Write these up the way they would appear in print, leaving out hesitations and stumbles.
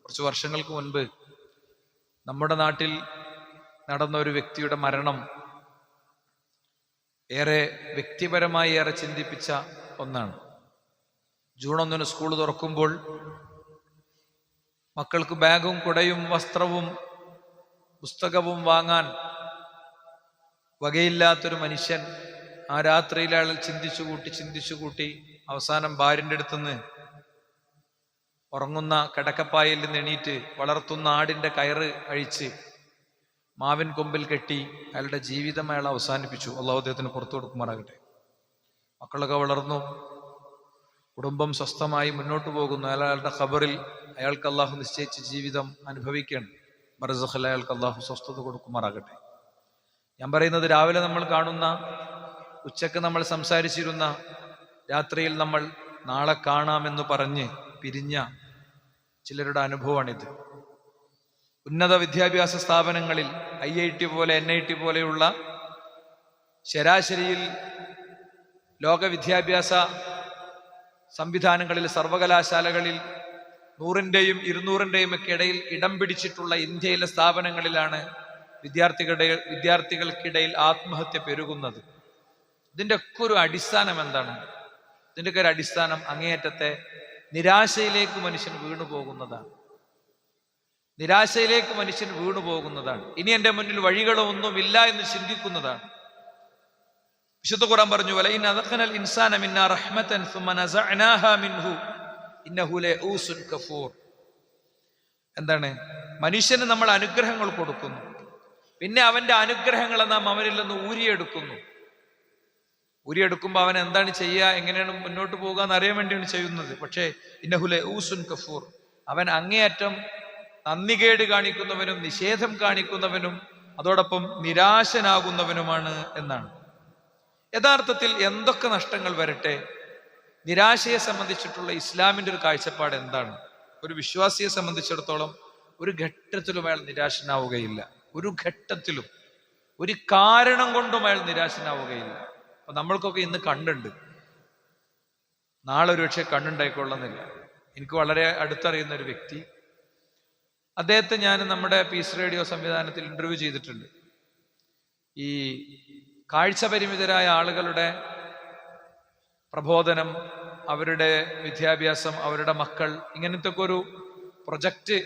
കുറച്ച് വർഷങ്ങൾക്ക് മുൻപ് നമ്മുടെ നാട്ടിൽ നടന്ന ഒരു വ്യക്തിയുടെ മരണം ഏറെ വ്യക്തിപരമായി ഏറെ ചിന്തിപ്പിച്ച ഒന്നാണ്. ജൂൺ 1 സ്കൂൾ തുറക്കുമ്പോൾ മക്കൾക്ക് ബാഗും കുടയും വസ്ത്രവും പുസ്തകവും വാങ്ങാൻ വകയില്ലാത്തൊരു മനുഷ്യൻ ആ രാത്രിയിൽ അയാൾ ചിന്തിച്ചു കൂട്ടി അവസാനം ഭാര്യൻ്റെ അടുത്തുനിന്ന് ഉറങ്ങുന്ന കിടക്കപ്പായിൽ നിന്ന് എണീറ്റ് വളർത്തുന്ന ആടിൻ്റെ കയറ് അഴിച്ച് മാവിൻ കൊമ്പിൽ കെട്ടി അയാളുടെ ജീവിതം അയാൾ അവസാനിപ്പിച്ചു. അള്ളാഹു അദ്ദേഹത്തിന് പുറത്തു കൊടുക്കുമാറാകട്ടെ. മക്കളൊക്കെ വളർന്നു, കുടുംബം സ്വസ്ഥമായി മുന്നോട്ട് പോകുന്നു. അയാളുടെ ഖബറിൽ അയാൾക്ക് അള്ളാഹു നിശ്ചയിച്ച ജീവിതം അനുഭവിക്കണം. ബർസഖിൽ അയാൾക്ക് അള്ളാഹു സ്വസ്ഥത കൊടുക്കുമാറാകട്ടെ. ഞാൻ പറയുന്നത് രാവിലെ നമ്മൾ കാണുന്ന, ഉച്ചക്ക് നമ്മൾ സംസാരിച്ചിരുന്ന, രാത്രിയിൽ നമ്മൾ നാളെ കാണാമെന്ന് പറഞ്ഞ് പിരിഞ്ഞ ചിലരുടെ അനുഭവമാണിത്. ഉന്നത വിദ്യാഭ്യാസ സ്ഥാപനങ്ങളിൽ IIT പോലെ NIT പോലെയുള്ള ശരാശരിയിൽ ലോക വിദ്യാഭ്യാസ സംവിധാനങ്ങളിൽ, സർവകലാശാലകളിൽ 100-ൻ്റെയും 200-ൻ്റെയും ഒക്കെ ഇടയിൽ ഇടം പിടിച്ചിട്ടുള്ള ഇന്ത്യയിലെ സ്ഥാപനങ്ങളിലാണ് വിദ്യാർത്ഥികൾക്കിടയിൽ ആത്മഹത്യ പെരുകുന്നത്. ഇതിൻ്റെ ഒക്കെ ഒരു അടിസ്ഥാനം എന്താണ്? ഇതിൻ്റെയൊക്കെ ഒരു അടിസ്ഥാനം അങ്ങേയറ്റത്തെ നിരാശയിലേക്ക് മനുഷ്യൻ വീണു പോകുന്നതാണ്. ഇനി എൻ്റെ മുന്നിൽ വഴികളൊന്നുമില്ല എന്ന് ചിന്തിക്കുന്നതാണ്. വിശുദ്ധ ഖുർആൻ പറഞ്ഞു, വലഇൻ അദഖനൽ ഇൻസാന മിന്നാ റഹ്മതൻ സുമ്മ നസഅനാഹാ മിൻഹു ഇന്നഹു ലഊസുൻ കഫൂർ. എന്താണ്? മനുഷ്യന് നമ്മൾ അനുഗ്രഹങ്ങൾ കൊടുക്കുന്നു, പിന്നെ അവന്റെ അനുഗ്രഹങ്ങളെ നാം അവനിൽ നിന്ന് ഊരിയെടുക്കുമ്പോൾ അവൻ എന്താണ് ചെയ്യുക, എങ്ങനെയാണ് മുന്നോട്ട് പോകുക എന്നറിയാൻ വേണ്ടിയാണ് ചെയ്യുന്നത്. പക്ഷേ ഇന്നഹു ലഊസുൻ കഫൂർ, അവൻ അങ്ങേയറ്റം നന്ദികേട് കാണിക്കുന്നവനും നിഷേധം കാണിക്കുന്നവനും അതോടൊപ്പം നിരാശനാകുന്നവനുമാണ് എന്നാണ്. യഥാർത്ഥത്തിൽ എന്തൊക്കെ നഷ്ടങ്ങൾ വരട്ടെ, നിരാശയെ സംബന്ധിച്ചിട്ടുള്ള ഇസ്ലാമിൻ്റെ ഒരു കാഴ്ചപ്പാട് എന്താണ്? ഒരു വിശ്വാസിയെ സംബന്ധിച്ചിടത്തോളം ഒരു ഘട്ടത്തിലും അയാൾ നിരാശനാവുകയില്ല. ഒരു ഘട്ടത്തിലും ഒരു കാരണം കൊണ്ടും അയാൾ നിരാശനാവുകയില്ല. അപ്പൊ നമ്മൾക്കൊക്കെ ഇന്ന് കണ്ണുണ്ട്, നാളെ ഒരുപക്ഷെ കണ്ണുണ്ടായിക്കൊള്ളുന്നില്ല. എനിക്ക് വളരെ അടുത്തറിയുന്ന ഒരു വ്യക്തി, അദ്ദേഹത്തെ ഞാൻ നമ്മുടെ പീസ് റേഡിയോ സംവിധാനത്തിൽ ഇന്റർവ്യൂ ചെയ്തിട്ടുണ്ട്. ഈ കാഴ്ച പരിമിതരായ ആളുകളുടെ പ്രബോധനം, അവരുടെ വിദ്യാഭ്യാസം, അവരുടെ മക്കൾ, ഇങ്ങനത്തെ ഒരു പ്രൊജക്റ്റ്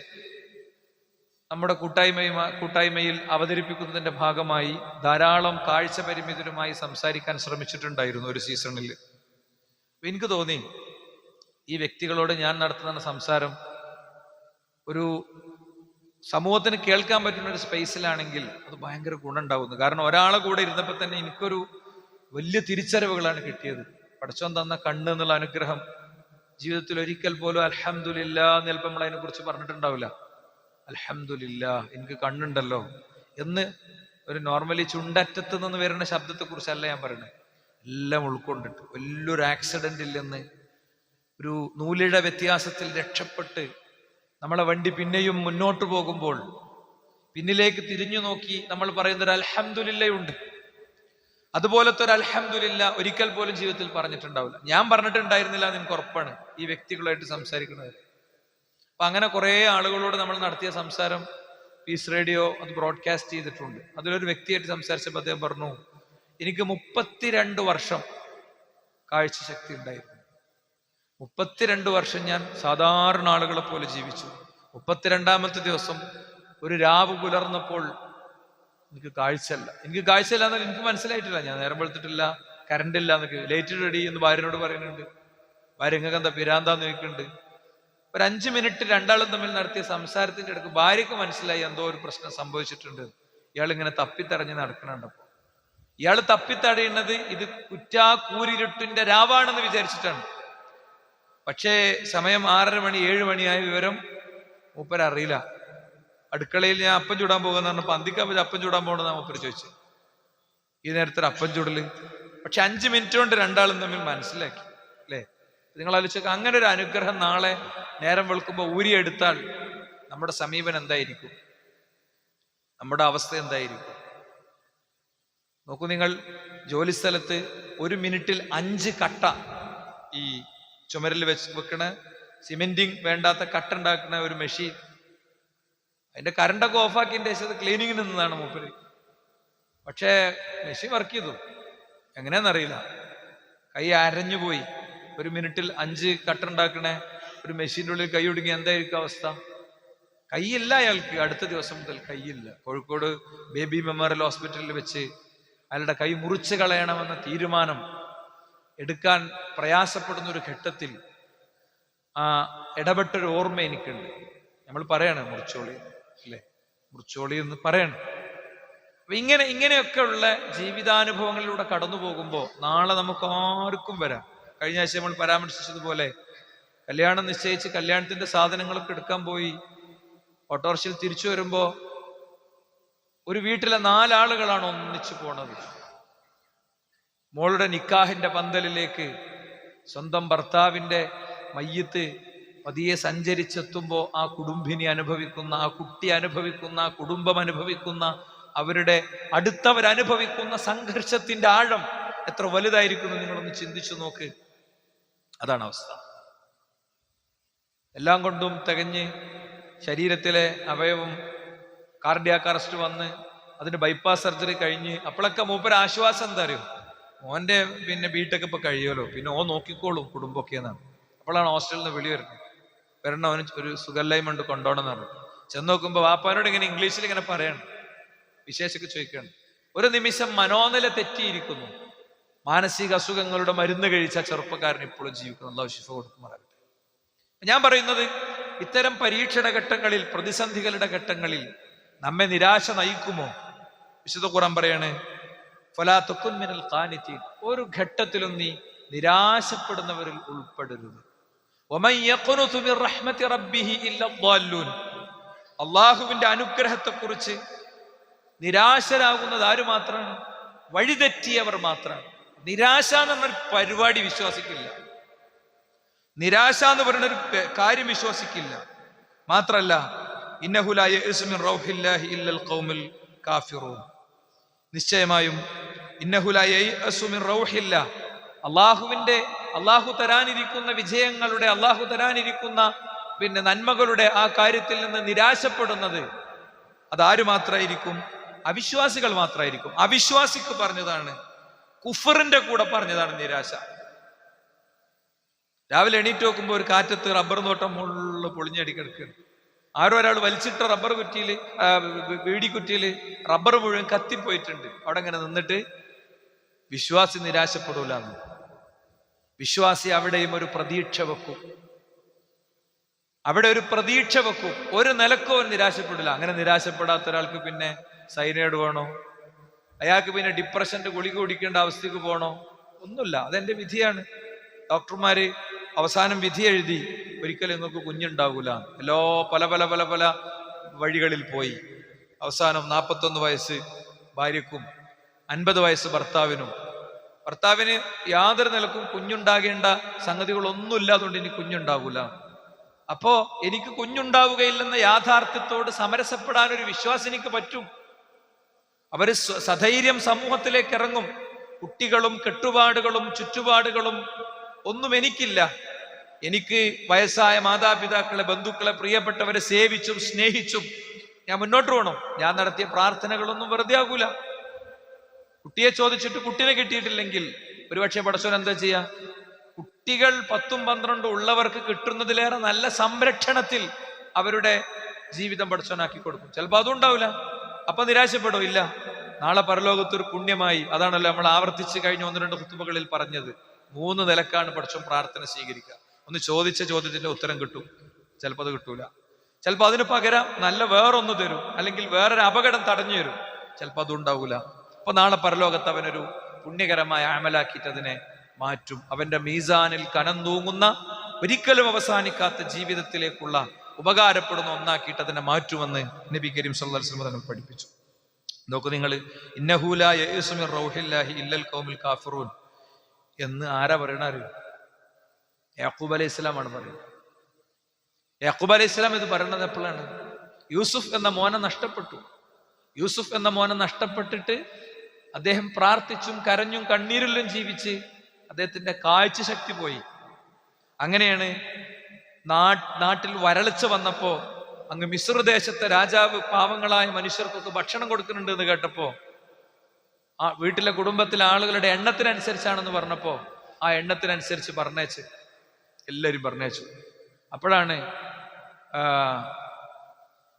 നമ്മുടെ കൂട്ടായ്മയിൽ അവതരിപ്പിക്കുന്നതിന്റെ ഭാഗമായി ധാരാളം കാഴ്ച പരിമിതരുമായി സംസാരിക്കാൻ ശ്രമിച്ചിട്ടുണ്ടായിരുന്നു ഒരു സീസണിൽ. എനിക്ക് തോന്നി ഈ വ്യക്തികളോട് ഞാൻ നടത്തുന്ന സംസാരം ഒരു സമൂഹത്തിന് കേൾക്കാൻ പറ്റുന്ന ഒരു സ്പേസിലാണെങ്കിൽ അത് ഭയങ്കര ഗുണമുണ്ടാവുന്നു. കാരണം ഒരാളെ കൂടെ ഇരുന്നപ്പോൾ തന്നെ എനിക്കൊരു വലിയ തിരിച്ചറിവുകളാണ് കിട്ടിയത്. പടച്ചോൻ തന്ന കണ്ണ് എന്നുള്ള അനുഗ്രഹം ജീവിതത്തിൽ ഒരിക്കൽ പോലും അൽഹംദുലില്ലാ എന്ന് ചിലപ്പോൾ നമ്മൾ അതിനെ കുറിച്ച് പറഞ്ഞിട്ടുണ്ടാവില്ല. അൽഹംദുലില്ലാ എനിക്ക് കണ്ണുണ്ടല്ലോ എന്ന് ഒരു നോർമലി ചുണ്ടറ്റത്ത് നിന്ന് വരുന്ന ശബ്ദത്തെ കുറിച്ചല്ല ഞാൻ പറയുന്നത്. എല്ലാം ഉൾക്കൊണ്ടിട്ട് വലിയൊരു ആക്സിഡന്റിൽ നിന്ന് ഒരു നൂലിഴ വ്യത്യാസത്തിൽ രക്ഷപ്പെട്ട് നമ്മളെ വണ്ടി പിന്നെയും മുന്നോട്ട് പോകുമ്പോൾ പിന്നിലേക്ക് തിരിഞ്ഞു നോക്കി നമ്മൾ പറയുന്ന ഒരു അൽഹംദുലില്ലയുണ്ട്. അതുപോലത്തെ ഒരു അൽഹംദുലില്ല ഒരിക്കൽ പോലും ജീവിതത്തിൽ പറഞ്ഞിട്ടുണ്ടാവില്ല. ഞാൻ പറഞ്ഞിട്ടുണ്ടായിരുന്നില്ല എന്ന് എനിക്ക് ഉറപ്പാണ് ഈ വ്യക്തികളായിട്ട് സംസാരിക്കുന്നത്. അപ്പൊ അങ്ങനെ കുറെ ആളുകളോട് നമ്മൾ നടത്തിയ സംസാരം പീസ് റേഡിയോ അത് ബ്രോഡ്കാസ്റ്റ് ചെയ്തിട്ടുണ്ട്. അതിലൊരു വ്യക്തിയായിട്ട് സംസാരിച്ചപ്പോൾ അദ്ദേഹം പറഞ്ഞു, എനിക്ക് 32 വർഷം കാഴ്ചശക്തി ഉണ്ടായിരുന്നു. 32 വർഷം ഞാൻ സാധാരണ ആളുകളെ പോലെ ജീവിച്ചു. 32ാമത്തെ ദിവസം ഒരു രാവ് പുലർന്നപ്പോൾ എനിക്ക് കാഴ്ചയില്ല എന്നാൽ എനിക്ക് മനസ്സിലായിട്ടില്ല. ഞാൻ നേരം വെളുത്തിട്ടില്ല, കറണ്ട് ഇല്ല എന്നൊക്കെ, ലേറ്റ് റെഡി എന്ന് ഭാര്യനോട് പറയുന്നുണ്ട്. ഭാര്യ നിങ്ങൾക്ക് എന്താ പിരാന്താന്ന് ചോദിക്കുന്നുണ്ട്. ഒരു 5 മിനിറ്റ് രണ്ടാളും തമ്മിൽ നടത്തിയ സംസാരത്തിന്റെ ഇടയ്ക്ക് ഭാര്യക്ക് മനസ്സിലായി എന്തോ ഒരു പ്രശ്നം സംഭവിച്ചിട്ടുണ്ട്. ഇയാൾ ഇങ്ങനെ തപ്പിത്തടഞ്ഞ് നടക്കണുണ്ടപ്പോ ഇയാൾ തപ്പിത്തടയുന്നത് ഇത് കൂരിരുട്ടിന്റെ രാവാണെന്ന് വിചാരിച്ചിട്ടാണ്. പക്ഷേ സമയം 6:30 മണി 7 മണിയായ വിവരം മൂപ്പരറിയില്ല. അടുക്കളയിൽ ഞാൻ അപ്പം ചൂടാൻ പോകുന്ന പറഞ്ഞപ്പോൾ അന്തിക്കാൻ അപ്പം ചൂടാൻ പോകണമെന്ന് മൂപ്പര് ചോദിച്ചു. ഈ നേരത്തെ അപ്പം ചൂടല്. പക്ഷെ 5 മിനിറ്റ് കൊണ്ട് രണ്ടാളും തമ്മിൽ മനസ്സിലാക്കി അല്ലേ? നിങ്ങൾ ആലോചിച്ചൊക്കെ അങ്ങനെ ഒരു അനുഗ്രഹം നാളെ നേരം വെളുക്കുമ്പോൾ ഊരിയെടുത്താൽ നമ്മുടെ സമീപനം എന്തായിരിക്കും? നമ്മുടെ അവസ്ഥ എന്തായിരിക്കും? നോക്കൂ, നിങ്ങൾ ജോലി സ്ഥലത്ത് 1 മിനിറ്റിൽ 5 കട്ട ഈ ചുമരിൽ വെക്കണ സിമെന്റിങ് വേണ്ടാത്ത കട്ട ഉണ്ടാക്കുന്ന ഒരു മെഷീൻ അതിന്റെ കറണ്ടൊക്കെ ഓഫാക്കിയതിന്റെ ശേഷം ക്ലീനിങ്ങിന് നിന്നതാണ് മൂപ്പര്. പക്ഷേ മെഷീൻ വർക്ക് ചെയ്തു, എങ്ങനെയാണെന്നറിയില്ല, കൈ അരഞ്ഞുപോയി. ഒരു മിനിറ്റിൽ 5 കട്ടുണ്ടാക്കണേ ഒരു മെഷീൻ്റെ ഉള്ളിൽ കൈ ഒടുങ്ങി എന്തായിരിക്കും അവസ്ഥ? കൈയില്ല അയാൾക്ക്, അടുത്ത ദിവസം മുതൽ കൈയില്ല. കോഴിക്കോട് ബേബി മെമ്മോറിയൽ ഹോസ്പിറ്റലിൽ വെച്ച് അയാളുടെ കൈ മുറിച്ചു കളയണമെന്ന തീരുമാനം എടുക്കാൻ പ്രയാസപ്പെടുന്ന ഒരു ഘട്ടത്തിൽ ആ ഇടപെട്ടൊരു ഓർമ്മ എനിക്കുണ്ട്. നമ്മൾ പറയണം മുറിച്ചോളി അല്ലേ, മുറിച്ചോളി എന്ന് പറയണം. അപ്പൊ ഇങ്ങനെയൊക്കെ ഉള്ള ജീവിതാനുഭവങ്ങളിലൂടെ കടന്നു പോകുമ്പോൾ നാളെ നമുക്ക് ആർക്കും വരാം. കഴിഞ്ഞ ആഴ്ച നമ്മൾ പരാമർശിച്ചതുപോലെ കല്യാണം നിശ്ചയിച്ച് കല്യാണത്തിന്റെ സാധനങ്ങളൊക്കെ എടുക്കാൻ പോയി ഓട്ടോറിക്ഷയിൽ തിരിച്ചു വരുമ്പോ ഒരു വീട്ടിലെ 4 ആളുകളാണ് ഒന്നിച്ചു പോണത്. മോളുടെ നിക്കാഹിന്റെ പന്തലിലേക്ക് സ്വന്തം ഭർത്താവിന്റെ മയ്യത്ത് പതിയെ സഞ്ചരിച്ചെത്തുമ്പോ ആ കുടുംബിനി അനുഭവിക്കുന്ന, ആ കുട്ടി അനുഭവിക്കുന്ന, ആ കുടുംബം അനുഭവിക്കുന്ന, അവരുടെ അടുത്തവരനുഭവിക്കുന്ന സംഘർഷത്തിന്റെ ആഴം എത്ര വലുതായിരിക്കുന്നു നിങ്ങളൊന്ന് ചിന്തിച്ചു നോക്ക്. അതാണ് അവസ്ഥ. എല്ലാം കൊണ്ടും തികഞ്ഞ് ശരീരത്തിലെ അവയവം കാർഡിയാക് അറസ്റ്റ് വന്ന് അതിന് ബൈപ്പാസ് സർജറി കഴിഞ്ഞ് അപ്പോഴൊക്കെ മൂപ്പര് ആശ്വാസം എന്താ അറിയോ, മോന്റെ ബിടെക് ഇപ്പൊ കഴിയുമല്ലോ, പിന്നെ നോക്കിക്കോളും കുടുംബമൊക്കെ എന്നാണ്. അപ്പോഴാണ് ഹോസ്റ്റലിൽ നിന്ന് വിളി വരണം അവന് ഒരു സുഖല്ലായ്മ ഉണ്ട് കൊണ്ടോണം എന്ന് പറഞ്ഞു. ചെന്ന് നോക്കുമ്പോ വാപ്പാനോട് ഇങ്ങനെ ഇംഗ്ലീഷിൽ ഇങ്ങനെ പറയണം, വിശേഷമൊക്കെ ചോദിക്കണം. ഒരു നിമിഷം മനോനില തെറ്റിയിരിക്കുന്നു. മാനസിക അസുഖങ്ങളുടെ മരുന്ന് കഴിച്ച ചെറുപ്പക്കാരൻ ഇപ്പോഴും ജീവിക്കുന്നു. അല്ലാഹു ശിഫ കൊടുക്കുമാറാകട്ടെ. ഞാൻ പറയുന്നത് ഇത്തരം പരീക്ഷണ ഘട്ടങ്ങളിൽ, പ്രതിസന്ധികളുടെ ഘട്ടങ്ങളിൽ നമ്മെ നിരാശ നയിക്കുമോ? വിശുദ്ധ ഖുർആൻ പറയാണ്, ഫലാ തകുൻ മിനൽ ഖാനിതീൻ, ഒരു ഘട്ടത്തിലും നീ നിരാശപ്പെടുന്നവരിൽ ഉൾപ്പെടരുത്. വമൻ യഖ്നുതു മിർ റഹ്മതി റബ്ബിഹി ഇല്ല ദ്ദാല്ലൂൻ, അല്ലാഹുവിന്റെ അനുഗ്രഹത്തെക്കുറിച്ച് നിരാശരാകുന്നത് ആര് മാത്രമാണ്? വഴിതെറ്റിയവർ മാത്രമാണ്. നിരാശ എന്ന് പറഞ്ഞൊരു പരിപാടി വിശ്വാസിക്കില്ല, നിരാശ എന്ന് പറയുന്ന ഒരു കാര്യം വിശ്വാസിക്കില്ല. മാത്രല്ല ഇന്നഹു ലാ യഅ്സു മിൻ റൗഹില്ലാഹി ഇല്ലൽ ഖൗമുൽ കാഫിറൂൻ, നിശ്ചയമായും ഇന്നഹു ലാ യഅ്സു മിൻ റൗഹില്ലാ, അള്ളാഹു തരാനിരിക്കുന്ന വിജയങ്ങളുടെ, അള്ളാഹു തരാനിരിക്കുന്ന നന്മകളുടെ ആ കാര്യത്തിൽ നിന്ന് നിരാശപ്പെടുന്നത് അതാര് മാത്രമായിരിക്കും? അവിശ്വാസികൾ മാത്രമായിരിക്കും. അവിശ്വാസിക്ക് പറഞ്ഞതാണ്, കുഫറിന്റെ കൂടെ പറഞ്ഞതാണ് നിരാശ. രാവിലെ എണീറ്റ് നോക്കുമ്പോൾ ഒരു കാറ്റത്ത് റബ്ബർ തോട്ടം മുകളിൽ പൊളിഞ്ഞടിക്കിടക്കുകയാണ്. ആരോ ഒരാൾ വലിച്ചിട്ട റബ്ബർ കുറ്റിയിൽ, ബീഡിക്കുറ്റിയിൽ റബ്ബർ മുഴുവൻ കത്തിപ്പോയിട്ടുണ്ട്. അവിടെ ഇങ്ങനെ നിന്നിട്ട് വിശ്വാസി നിരാശപ്പെടൂല. വിശ്വാസി അവിടെയും ഒരു പ്രതീക്ഷ വെക്കും, അവിടെ ഒരു പ്രതീക്ഷ വെക്കും. ഒരു നിലക്കോ നിരാശപ്പെടില്ല. അങ്ങനെ നിരാശപ്പെടാത്ത ഒരാൾക്ക് പിന്നെ സൈനൈഡ് വേണോ? അയാൾക്ക് പിന്നെ ഡിപ്രഷന്റെ ഗുളിക കുടിക്കേണ്ട അവസ്ഥക്ക് പോകണോ? ഒന്നുമില്ല. അതെന്റെ വിധിയാണ്. ഡോക്ടർമാര് അവസാനം വിധി എഴുതി, ഒരിക്കലും നിങ്ങൾക്ക് കുഞ്ഞുണ്ടാകൂല. പല പല പല പല വഴികളിൽ പോയി അവസാനം 41 വയസ്സ് ഭാര്യക്കും 50 വയസ്സ് ഭർത്താവിന് യാതൊരു നിലക്കും കുഞ്ഞുണ്ടാകേണ്ട സംഗതികളൊന്നുമില്ലാതുകൊണ്ട് ഇനി കുഞ്ഞുണ്ടാകൂല. അപ്പോ എനിക്ക് കുഞ്ഞുണ്ടാവുകയില്ലെന്ന യാഥാർത്ഥ്യത്തോട് സമരസപ്പെടാനൊരു വിശ്വാസിനിക്ക് പറ്റും. അവര് സധൈര്യം സമൂഹത്തിലേക്ക് ഇറങ്ങും. കുട്ടികളും കെട്ടുപാടുകളും ചുറ്റുപാടുകളും ഒന്നും എനിക്കില്ല. എനിക്ക് വയസ്സായ മാതാപിതാക്കളെ, ബന്ധുക്കളെ, പ്രിയപ്പെട്ടവരെ സേവിച്ചും സ്നേഹിച്ചും ഞാൻ മുന്നോട്ട് പോകണം. ഞാൻ നടത്തിയ പ്രാർത്ഥനകളൊന്നും വെറുതെ ആകൂല. കുട്ടിയെ ചോദിച്ചിട്ട് കുട്ടിനെ കിട്ടിയിട്ടില്ലെങ്കിൽ ഒരുപക്ഷെ പടച്ചോൻ എന്താ ചെയ്യാ? കുട്ടികൾ 10ഉം 12ഉം ഉള്ളവർക്ക് കിട്ടുന്നതിലേറെ നല്ല സംരക്ഷണത്തിൽ അവരുടെ ജീവിതം പടച്ചോനാക്കി കൊടുക്കും. ചിലപ്പോൾ അതും ഉണ്ടാവില്ല. അപ്പൊ നിരാശപ്പെടോ? ഇല്ല. നാളെ പരലോകത്തൊരു പുണ്യമായി, അതാണല്ലോ നമ്മൾ ആവർത്തിച്ച് കഴിഞ്ഞ 1-2 ഖുതുബകളിൽ പറഞ്ഞത്, 3 നിലക്കാണ് പടച്ചോൻ പ്രാർത്ഥന സ്വീകരിക്കുക. ഒന്ന് ചോദിച്ച ചോദ്യത്തിന്റെ ഉത്തരം കിട്ടും, ചിലപ്പോൾ അത് കിട്ടൂല. ചിലപ്പോൾ അതിന് പകരം നല്ല വേറൊന്ന് തരും, അല്ലെങ്കിൽ വേറൊരു അപകടം തടഞ്ഞു തരും. ചിലപ്പോൾ അതും ഉണ്ടാവൂല. അപ്പൊ നാളെ പരലോകത്ത് അവനൊരു പുണ്യകരമായ അമലാക്കിയിട്ട് അതിനെ മാറ്റും. അവന്റെ മീസാനിൽ കനം തൂങ്ങുന്ന, ഒരിക്കലും അവസാനിക്കാത്ത ജീവിതത്തിലേക്കുള്ള ഉപകാരപ്പെടുന്ന ഒന്നാക്കിയിട്ട് അതിനെ മാറ്റുമെന്ന് നബി കരീം സല്ലല്ലാഹു അലൈഹി വസല്ലം തങ്ങൾ പഠിപ്പിച്ചു. നോക്കൂ നിങ്ങൾ, ഇന്നഹു ലാ യഅ്സു മിൻ റൗഹില്ലാഹി ഇല്ലൽ ഖൗമുൽ കാഫിറൂൻ എന്ന് ആരാ പറയണ അറിയോ? യാക്കൂബ് അലൈഹി ഇസ്ലാമാണ് പറയുന്നത്. യാക്കൂബ് അലൈഹി ഇസ്ലാം ഇത് പറയുന്നത് എപ്പോഴാണ്? യൂസുഫ് എന്ന മോനെ നഷ്ടപ്പെട്ടു. യൂസുഫ് എന്ന മോനെ നഷ്ടപ്പെട്ടിട്ട് അദ്ദേഹം പ്രാർത്ഥിച്ചും കരഞ്ഞും കണ്ണീരിലും ജീവിച്ച് അദ്ദേഹത്തിന്റെ കാഴ്ച ശക്തി പോയി. അങ്ങനെയാണ് നാട്ടിൽ വരൾച്ച വന്നപ്പോ അങ്ങ് മിസ്ർ ദേശത്തെ രാജാവ് പാവങ്ങളായ മനുഷ്യർക്കൊക്കെ ഭക്ഷണം കൊടുക്കുന്നുണ്ട് എന്ന് കേട്ടപ്പോ, ആ വീട്ടിലെ കുടുംബത്തിലെ ആളുകളുടെ എണ്ണത്തിനനുസരിച്ചാണെന്ന് പറഞ്ഞപ്പോ ആ എണ്ണത്തിനനുസരിച്ച് പറഞ്ഞേച്ച് എല്ലാവരും പറഞ്ഞേച്ചു. അപ്പോഴാണ്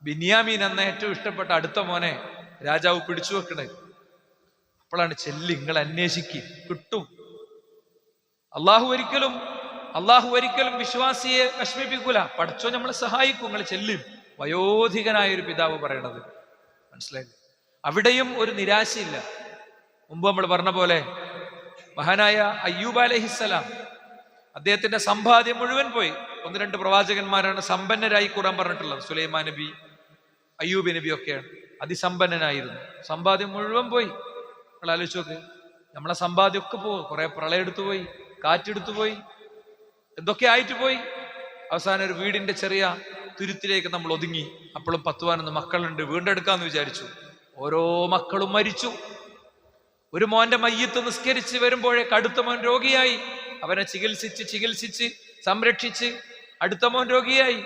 ബിന്യാമീൻ എന്ന ഏറ്റവും ഇഷ്ടപ്പെട്ട അടുത്ത മോനെ രാജാവ് പിടിച്ചു വെക്കണത്. അപ്പോഴാണ് ചെല്ലി നിങ്ങൾ അന്വേഷിക്കും, കിട്ടും. അള്ളാഹു ഒരിക്കലും വിശ്വാസിയെ വിഷമിപ്പിക്കൂല. പഠിച്ചോ നമ്മളെ സഹായിക്കും, നിങ്ങൾ ചെല്ലും. വയോധികനായ ഒരു പിതാവ് പറയണത് മനസ്സിലായില്ലേ? അവിടെയും ഒരു നിരാശയില്ല. മുമ്പ് നമ്മൾ പറഞ്ഞ പോലെ മഹാനായ അയ്യൂബ് അലൈഹിസ്സലാം, അദ്ദേഹത്തിന്റെ സമ്പാദ്യം മുഴുവൻ പോയി. 1-2 പ്രവാചകന്മാരാണ് സമ്പന്നരായി ഖുർആൻ പറഞ്ഞിട്ടുള്ളത്. സുലൈമാൻ നബി, അയ്യൂബ് നബി ഒക്കെയാണ് അതിസമ്പന്നനായിരുന്നു. സമ്പാദ്യം മുഴുവൻ പോയി. നിങ്ങൾ ആലോചിച്ച് നോക്ക്, നമ്മളെ സമ്പാദ്യം ഒക്കെ പോകും. കുറെ പ്രളയം എടുത്തു പോയി, കാറ്റെടുത്തു പോയി, എന്തൊക്കെ ആയിട്ട് പോയി. അവസാനം ഒരു വീടിന്റെ ചെറിയ തുരുത്തിലേക്ക് നമ്മൾ ഒതുങ്ങി. അപ്പോഴും 10-11 മക്കളുണ്ട്, വീണ്ടെടുക്കാന്ന് വിചാരിച്ചു. ഓരോ മക്കളും മരിച്ചു. ഒരു മോന്റെ മയ്യത്ത് നിസ്കരിച്ച് വരുമ്പോഴേക്ക് അടുത്ത മോൻ രോഗിയായി. അവനെ ചികിത്സിച്ച് സംരക്ഷിച്ച് അടുത്ത മോൻ രോഗിയായി.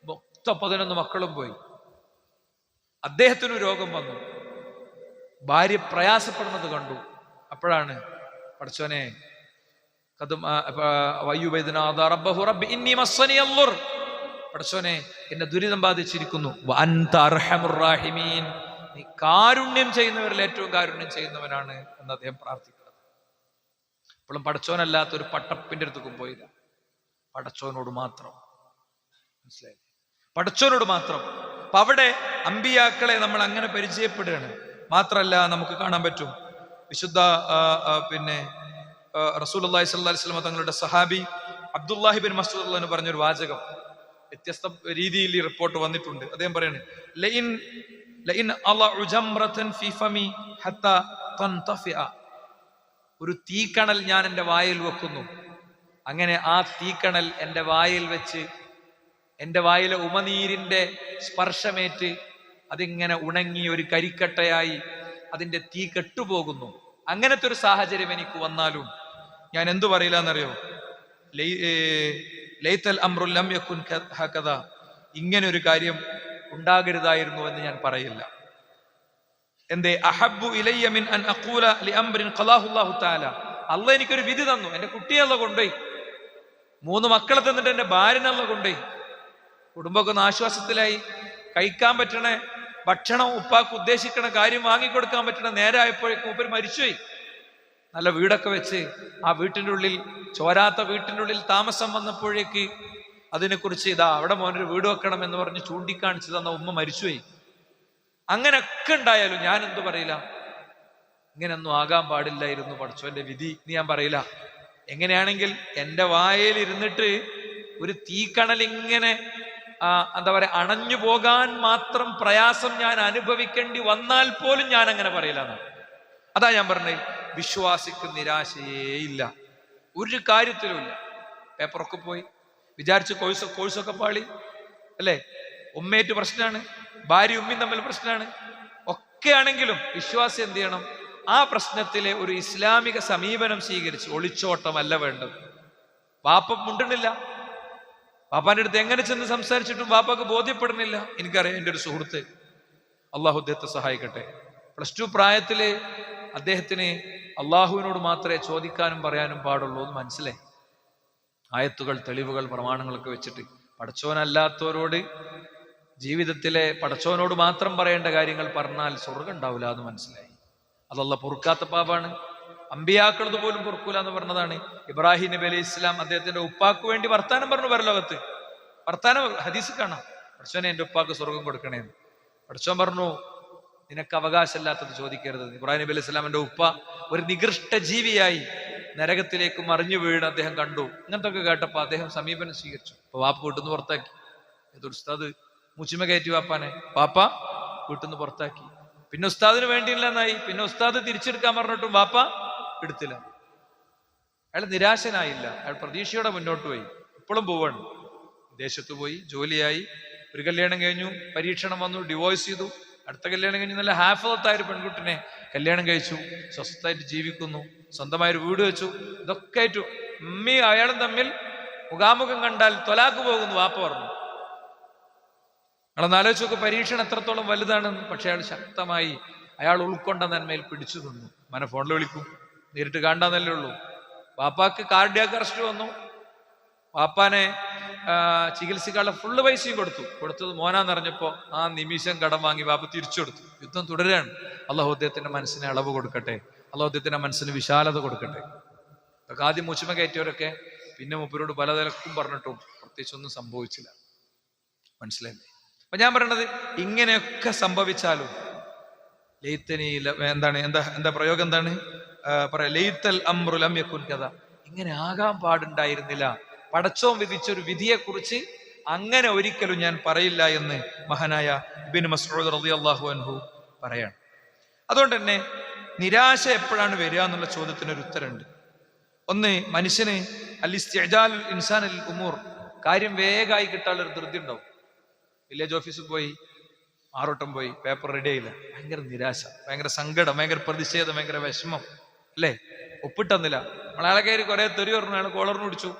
മൊത്തം 11 മക്കളും പോയി. അദ്ദേഹത്തിനു രോഗം വന്നു. ഭാര്യ പ്രയാസപ്പെടുന്നത് കണ്ടു. അപ്പോഴാണ് പടച്ചോനെ പടച്ചോനെ എന്നെ ദുരിതം ബാധിച്ചിരിക്കുന്നു, നീ കാരുണ്യം ചെയ്യുന്നവരിൽ ഏറ്റവും കാരുണ്യം ചെയ്യുന്നവനാണ് എന്ന് അദ്ദേഹം പ്രാർത്ഥിക്കുന്നത്. ഇപ്പോഴും പടച്ചോനല്ലാത്ത ഒരു പട്ടപ്പിന്റെ അടുത്തേക്കും പോയില്ല. പടച്ചോനോട് മാത്രം. മനസ്സിലായി? പടച്ചോനോട് മാത്രം. അപ്പൊ അവിടെ അമ്പിയാക്കളെ നമ്മൾ അങ്ങനെ പരിചയപ്പെടുകയാണ്. മാത്രല്ല നമുക്ക് കാണാൻ പറ്റും വിശുദ്ധ റസൂലുള്ളാഹി സ്വല്ലല്ലാഹി അലൈഹി വസല്ലം തങ്ങളുടെ സഹാബി അബ്ദുല്ലാഹി ബിൻ മസ്ഊദ് എന്ന് പറഞ്ഞൊരു വാചകം വ്യത്യസ്ത രീതിയിൽ ഈ റിപ്പോർട്ട് വന്നിട്ടുണ്ട്. അദ്ദേഹം പറയാണ്, ഒരു തീക്കണൽ ഞാൻ എൻ്റെ വായിൽ വെക്കുന്നു. അങ്ങനെ ആ തീക്കണൽ എൻ്റെ വായിൽ വെച്ച് എൻ്റെ വായിലെ ഉമനീരിന്റെ സ്പർശമേറ്റ് അതിങ്ങനെ ഉണങ്ങി ഒരു കരിക്കട്ടയായി അതിന്റെ തീ കെട്ടുപോകുന്നു. അങ്ങനത്തെ ഒരു സാഹചര്യം എനിക്ക് വന്നാലും ഞാൻ എന്തു പറയില്ല എന്നറിയോ? ലൈതൽ അംറു ലം യകുൻ ഹകദ, ഇങ്ങനെ ഒരു കാര്യം ഉണ്ടാകരുതായിരുന്നു എന്ന് ഞാൻ പറയില്ല. എന്തേ? അഹബ്ബു ഇലയ്യ മിൻ അൻ അഖൂല ലിഅംറിൻ ഖലാഹു അല്ലാഹു തആല. അല്ലാഹ് എനിക്കൊരു വിധി തന്നു. എൻ്റെ കുട്ടിയെ അല്ലാഹ് കൊണ്ടുപോയി, 3 മക്കളെ തന്നിട്ട് എൻ്റെ ഭാര്യനെ അല്ലാഹ് കൊണ്ടുപോയി. കുടുംബമൊക്കെ ഒന്ന് ആശ്വാസത്തിലായി. കഴിക്കാൻ പറ്റണ ഭക്ഷണം, ഉപ്പാക്ക് ഉദ്ദേശിക്കണ കാര്യം വാങ്ങിക്കൊടുക്കാൻ പറ്റണ നേരായപ്പോഴേക്കും മൂപ്പര് മരിച്ചുപോയി. നല്ല വീടൊക്കെ വെച്ച് ആ വീട്ടിൻ്റെ ഉള്ളിൽ, ചോരാത്ത വീട്ടിൻ്റെ ഉള്ളിൽ താമസം വന്നപ്പോഴേക്ക് അതിനെക്കുറിച്ച് അവിടെ മോനൊരു വീട് വെക്കണം എന്ന് പറഞ്ഞ് ചൂണ്ടിക്കാണിച്ചു തന്ന ഉമ്മ മരിച്ചുപോയി. അങ്ങനെയൊക്കെ ഉണ്ടായാലും ഞാൻ എന്തു പറയില്ല, ഇങ്ങനെയൊന്നും ആകാൻ പാടില്ലായിരുന്നു പടച്ചോന്റെ വിധി എന്ന് ഞാൻ പറയില്ല. എങ്ങനെയാണെങ്കിൽ എൻ്റെ വായിൽ ഇരുന്നിട്ട് ഒരു തീക്കണൽ ഇങ്ങനെ എന്താ പറയാ അണഞ്ഞു പോകാൻ മാത്രം പ്രയാസം ഞാൻ അനുഭവിക്കേണ്ടി വന്നാൽ പോലും ഞാൻ അങ്ങനെ പറയില്ല. അതാ ഞാൻ പറഞ്ഞത്, വിശ്വാസിക്ക് നിരാശയേ ഇല്ല, ഒരു കാര്യത്തിലുമില്ല. പേപ്പറൊക്കെ പോയി, വിചാരിച്ച് കോഴ്സൊക്കെ പാളി അല്ലേ, ഉമ്മേറ്റ് പ്രശ്നമാണ്, ഭാര്യ ഉമ്മയും തമ്മിൽ പ്രശ്നമാണ്, ഒക്കെ ആണെങ്കിലും വിശ്വാസി എന്ത് ചെയ്യണം? ആ പ്രശ്നത്തിലെ ഒരു ഇസ്ലാമിക സമീപനം സ്വീകരിച്ച് ഒളിച്ചോട്ടമല്ല വേണ്ടത്. വാപ്പ മുണ്ടണില്ല, വാപ്പാന്റെ അടുത്ത് എങ്ങനെ ചെന്ന് സംസാരിച്ചിട്ടും വാപ്പക്ക് ബോധ്യപ്പെടുന്നില്ല. എനിക്കറിയാം എൻ്റെ ഒരു സുഹൃത്ത്, അള്ളാഹു അദ്ദേഹത്തെ സഹായിക്കട്ടെ, +2 പ്രായത്തില് അദ്ദേഹത്തിന് അള്ളാഹുവിനോട് മാത്രമേ ചോദിക്കാനും പറയാനും പാടുള്ളൂ എന്ന് മനസ്സിലായി. ആയത്തുകൾ, തെളിവുകൾ, പ്രമാണങ്ങളൊക്കെ വെച്ചിട്ട് പടച്ചോനല്ലാത്തവരോട് ജീവിതത്തിലെ പടച്ചോനോട് മാത്രം പറയേണ്ട കാര്യങ്ങൾ പറഞ്ഞാൽ സ്വർഗം ഉണ്ടാവില്ല എന്ന് മനസ്സിലായി. അതല്ല പൊറുക്കാത്ത പാപാണ്. അമ്പിയാക്കളത് പോലും പൊറുക്കൂല എന്ന് പറഞ്ഞതാണ്. ഇബ്രാഹിം നബി അലൈഹി ഇസ്ലാം അദ്ദേഹത്തിന്റെ ഉപ്പാക്ക് വേണ്ടി വർത്താനം പറഞ്ഞു പരലോകത്ത്. വർത്താനം ഹദീസ് കാണാം, പടച്ചോനെ എൻ്റെ ഉപ്പാക്ക് സ്വർഗം കൊടുക്കണേന്ന്. പടച്ചോൻ പറഞ്ഞു, നിനക്ക് അവകാശമില്ലാത്തത് ചോദിക്കരുത്. ഇബ്രാഹിം നബി അലൈഹി ഇസ്ലാമിന്റെ ഉപ്പ ഒരു നികൃഷ്ട ജീവിയായി നരകത്തിലേക്ക് മറിഞ്ഞു വീണ് അദ്ദേഹം കണ്ടു. ഇങ്ങനത്തെ ഒക്കെ കേട്ടപ്പോ അദ്ദേഹം സമീപനം സ്വീകരിച്ചു. അപ്പൊ വാപ്പ വീട്ടിൽ നിന്ന് പുറത്താക്കി. ഏതൊരു ഉസ്താദ് മുച്ചിമ കയറ്റി വാപ്പാനെ, വാപ്പ വീട്ടിൽ നിന്ന് പുറത്താക്കി. പിന്നെ ഉസ്താദിന് വേണ്ടിയില്ലെന്നായി. പിന്നെ ഉസ്താദ് തിരിച്ചെടുക്കാൻ പറഞ്ഞിട്ടും വാപ്പ എടുത്തില്ല. അയാൾ നിരാശനായില്ല, അയാൾ പ്രതീക്ഷയോടെ മുന്നോട്ട് പോയി. ഇപ്പോഴും പോവാണ്, വിദേശത്ത് പോയി, ജോലിയായി, ഒരു കല്യാണം കഴിഞ്ഞു, പരീക്ഷണം വന്നു, ഡിവോഴ്സ് ചെയ്തു, അടുത്ത കല്യാണം കഴിഞ്ഞു, നല്ല ഹാഫത്തായ ഒരു പെൺകുട്ടിനെ കല്യാണം കഴിച്ചു, സ്വസ്ഥമായിട്ട് ജീവിക്കുന്നു, സ്വന്തമായൊരു വീട് വെച്ചു. ഇതൊക്കെ ആയിട്ടു ഉമ്മയും അയാളും തമ്മിൽ മുഖാമുഖം കണ്ടാൽ ത്വലാക്ക് പോകുന്നു. വാപ്പ പറഞ്ഞു, നിങ്ങളൊന്ന് ആലോചിച്ച് നോക്ക്, പരീക്ഷണം എത്രത്തോളം വലുതാണെന്ന്. പക്ഷെ അയാൾ ഉൾക്കൊണ്ട നന്മയിൽ പിടിച്ചു നിന്നു. മനെ ഫോണിൽ വിളിക്കും, നേരിട്ട് കാണാന്നല്ലേ ഉള്ളൂ. വാപ്പാക്ക് കാർഡിയാക് അറസ്റ്റ് വന്നു. വാപ്പാനെ ചികിത്സിക്കാനുള്ള ഫുള്ള് പൈസയും കൊടുത്തത് മോനാന്നറിഞ്ഞപ്പോ ആ നിമിഷം കടം വാങ്ങി വാപ്പ തിരിച്ചു കൊടുത്തു. യുദ്ധം തുടരുകയാണ്. അള്ളാഹു അദ്ദേഹത്തിന്റെ മനസ്സിന് അളവ് കൊടുക്കട്ടെ, അള്ളാഹു അദ്ദേഹത്തിന്റെ മനസ്സിന് വിശാലത കൊടുക്കട്ടെ. അതൊക്കെ ആദ്യം മൂച്ചുമ കയറ്റിയവരൊക്കെ പിന്നെ മൂപ്പരോട് പലതരക്കും പറഞ്ഞിട്ടും പ്രത്യേകിച്ചൊന്നും സംഭവിച്ചില്ല. മനസ്സിലായില്ലേ? അപ്പൊ ഞാൻ പറയണത്, ഇങ്ങനെയൊക്കെ സംഭവിച്ചാലും എന്താ പ്രയോഗം എന്താണ് പറയാ, ലൈത്തൽ അംറു ലം യകുൻ കദ, ഇങ്ങനെ ആകാൻ പാടുണ്ടായിരുന്നില്ല. പടച്ചോൻ വിധിച്ചൊരു വിധിയെക്കുറിച്ച് അങ്ങനെ ഒരിക്കലും ഞാൻ പറയില്ല എന്ന് മഹാനായ ഇബ്നു മസ്ഊദ് റളിയല്ലാഹു അൻഹു പറയാണ്. അതുകൊണ്ട് തന്നെ നിരാശ എപ്പോഴാണ് വരിക എന്നുള്ള ചോദ്യത്തിനൊരു ഉത്തരമുണ്ട്. ഒന്ന്, മനുഷ്യന് അൽ-ഇസ്തിഅജാലുൽ ഇൻസാനിൽ ഉമൂർ, കാര്യം വേഗമായി കിട്ടാനുള്ളൊരു ധൃതി ഉണ്ടാവും. വില്ലേജ് ഓഫീസിൽ പോയി 6 വട്ടം പോയി, പേപ്പർ റെഡി ആയില്ല, ഭയങ്കര നിരാശ, ഭയങ്കര സങ്കടം, ഭയങ്കര പ്രതിഷേധം, ഭയങ്കര വിഷമം അല്ലേ? ഒപ്പിട്ടെന്നില്ല. നമ്മളയാളെ കയറി കുറെ തെറി പറഞ്ഞു, അയാൾ കോളറിന് പിടിച്ചു,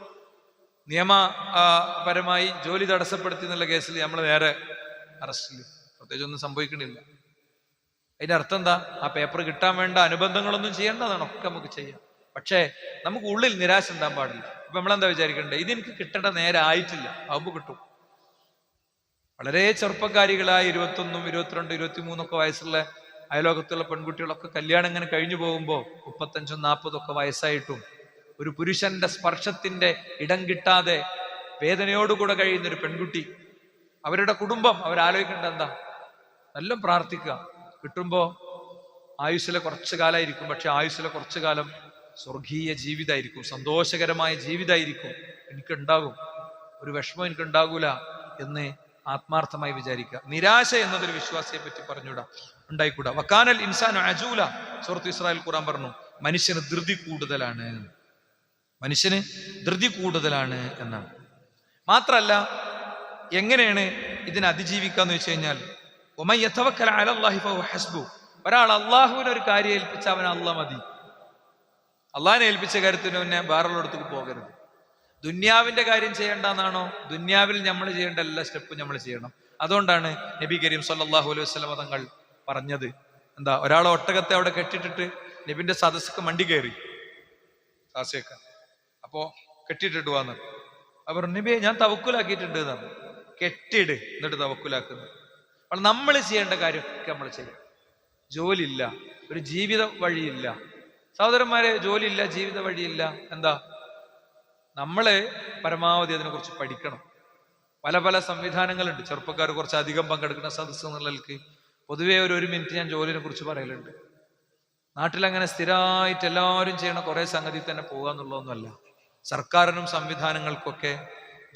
നിയമപരമായി ജോലി തടസ്സപ്പെടുത്തി എന്നുള്ള കേസിൽ നമ്മൾ നേരെ അറസ്റ്റിൽ. പ്രത്യേകിച്ച് ഒന്നും സംഭവിക്കണില്ല. അതിന്റെ അർത്ഥം എന്താ? ആ പേപ്പർ കിട്ടാൻ വേണ്ട അനുബന്ധങ്ങളൊന്നും ചെയ്യേണ്ടതാണ്, ഒക്കെ നമുക്ക് ചെയ്യാം. പക്ഷേ നമുക്ക് ഉള്ളിൽ നിരാശ ഉണ്ടാകാൻ പാടില്ല. അപ്പൊ നമ്മളെന്താ വിചാരിക്കണ്ടേ, ഇതെനിക്ക് കിട്ടേണ്ട നേരെ ആയിട്ടില്ല, ആവുമ്പോൾ കിട്ടും. വളരെ ചെറുപ്പക്കാരികളായ 21, 22, 23 വയസ്സുള്ള അയലോകത്തുള്ള പെൺകുട്ടികളൊക്കെ കല്യാണം ഇങ്ങനെ കഴിഞ്ഞു പോകുമ്പോൾ 35, 40 വയസ്സായിട്ടും ഒരു പുരുഷന്റെ സ്പർശത്തിന്റെ ഇടം കിട്ടാതെ വേദനയോടുകൂടെ കഴിയുന്ന ഒരു പെൺകുട്ടി, അവരുടെ കുടുംബം അവരാലോചിക്കേണ്ട എന്താ? നല്ല പ്രാർത്ഥിക്കുക. കിട്ടുമ്പോ ആയുസ്സിലെ കുറച്ചു കാലമായിരിക്കും, പക്ഷെ ആയുസ്സിലെ കുറച്ചു കാലം സ്വർഗീയ ജീവിതമായിരിക്കും, സന്തോഷകരമായ ജീവിതമായിരിക്കും. എനിക്കുണ്ടാകും, ഒരു വിഷമം എനിക്കുണ്ടാകൂല എന്ന് ആത്മാർത്ഥമായി വിചാരിക്കുക. നിരാശ എന്നതൊരു വിശ്വാസിയെ പറ്റി പറഞ്ഞൂടാ, ഉണ്ടായിക്കൂടാ. വക്കാനൽ ഇൻസാൻ അജൂല, സൂറത്ത് ഇസ്രായേൽ ഖുർആൻ പറഞ്ഞു, മനുഷ്യന് ധൃതി കൂടുതലാണ്, മനുഷ്യന് ധൃതി കൂടുതലാണ് എന്നാണ്. മാത്രല്ല, എങ്ങനെയാണ് ഇതിനെ അതിജീവിക്കാന്ന് വെച്ച് കഴിഞ്ഞാൽ, ഒരാൾ അള്ളാഹുവിനെ ഒരു കാര്യം ഏൽപ്പിച്ച അവൻ അള്ളാഹ് മതി. അള്ളാഹിനെ ഏൽപ്പിച്ച കാര്യത്തിന് പിന്നെ വേറുള്ളടത്തേക്ക് പോകരുത്. ദുന്യാവിന്റെ കാര്യം ചെയ്യേണ്ടെന്നാണോ? ദുന്യാവിൽ നമ്മൾ ചെയ്യേണ്ട എല്ലാ സ്റ്റെപ്പും നമ്മൾ ചെയ്യണം. അതുകൊണ്ടാണ് നബി കരീം സല്ലല്ലാഹു അലൈഹി വസല്ലം തങ്ങൾ പറഞ്ഞത് എന്താ, ഒരാളെ ഒട്ടകത്തെ അവിടെ കെട്ടിട്ടിട്ട് നബിന്റെ സദസ്സക്ക് മണ്ടി കയറി സാസിയൊക്കെ, അപ്പോ കെട്ടിട്ടിട്ട് വന്നു. അവർ നബിയെ ഞാൻ തവക്കുലാക്കിയിട്ടുണ്ട് എന്നാണ്. കെട്ടിയിട്, എന്നിട്ട് തവക്കുലാക്കുന്നത്. അപ്പോൾ നമ്മൾ ചെയ്യേണ്ട കാര്യമൊക്കെ നമ്മൾ ചെയ്യണം. ജോലിയില്ല, ഒരു ജീവിത വഴിയില്ല സഹോദരന്മാരെ, ജോലിയില്ല, ജീവിത വഴിയില്ല. എന്താ? നമ്മള് പരമാവധി അതിനെക്കുറിച്ച് പഠിക്കണം. പല പല സംവിധാനങ്ങളുണ്ട്. ചെറുപ്പക്കാർ കുറച്ച് അധികം പങ്കെടുക്കുന്ന സദസ്സ് എന്നുള്ളവർക്ക് പൊതുവേ ഒരു മിനിറ്റ് ഞാൻ ജോലിനെ കുറിച്ച് പറയലുണ്ട്. നാട്ടിലങ്ങനെ സ്ഥിരമായിട്ട് എല്ലാവരും ചെയ്യണ കുറെ സംഗതി തന്നെ പോകുക എന്നുള്ളതൊന്നുമല്ല. സർക്കാരിനും സംവിധാനങ്ങൾക്കൊക്കെ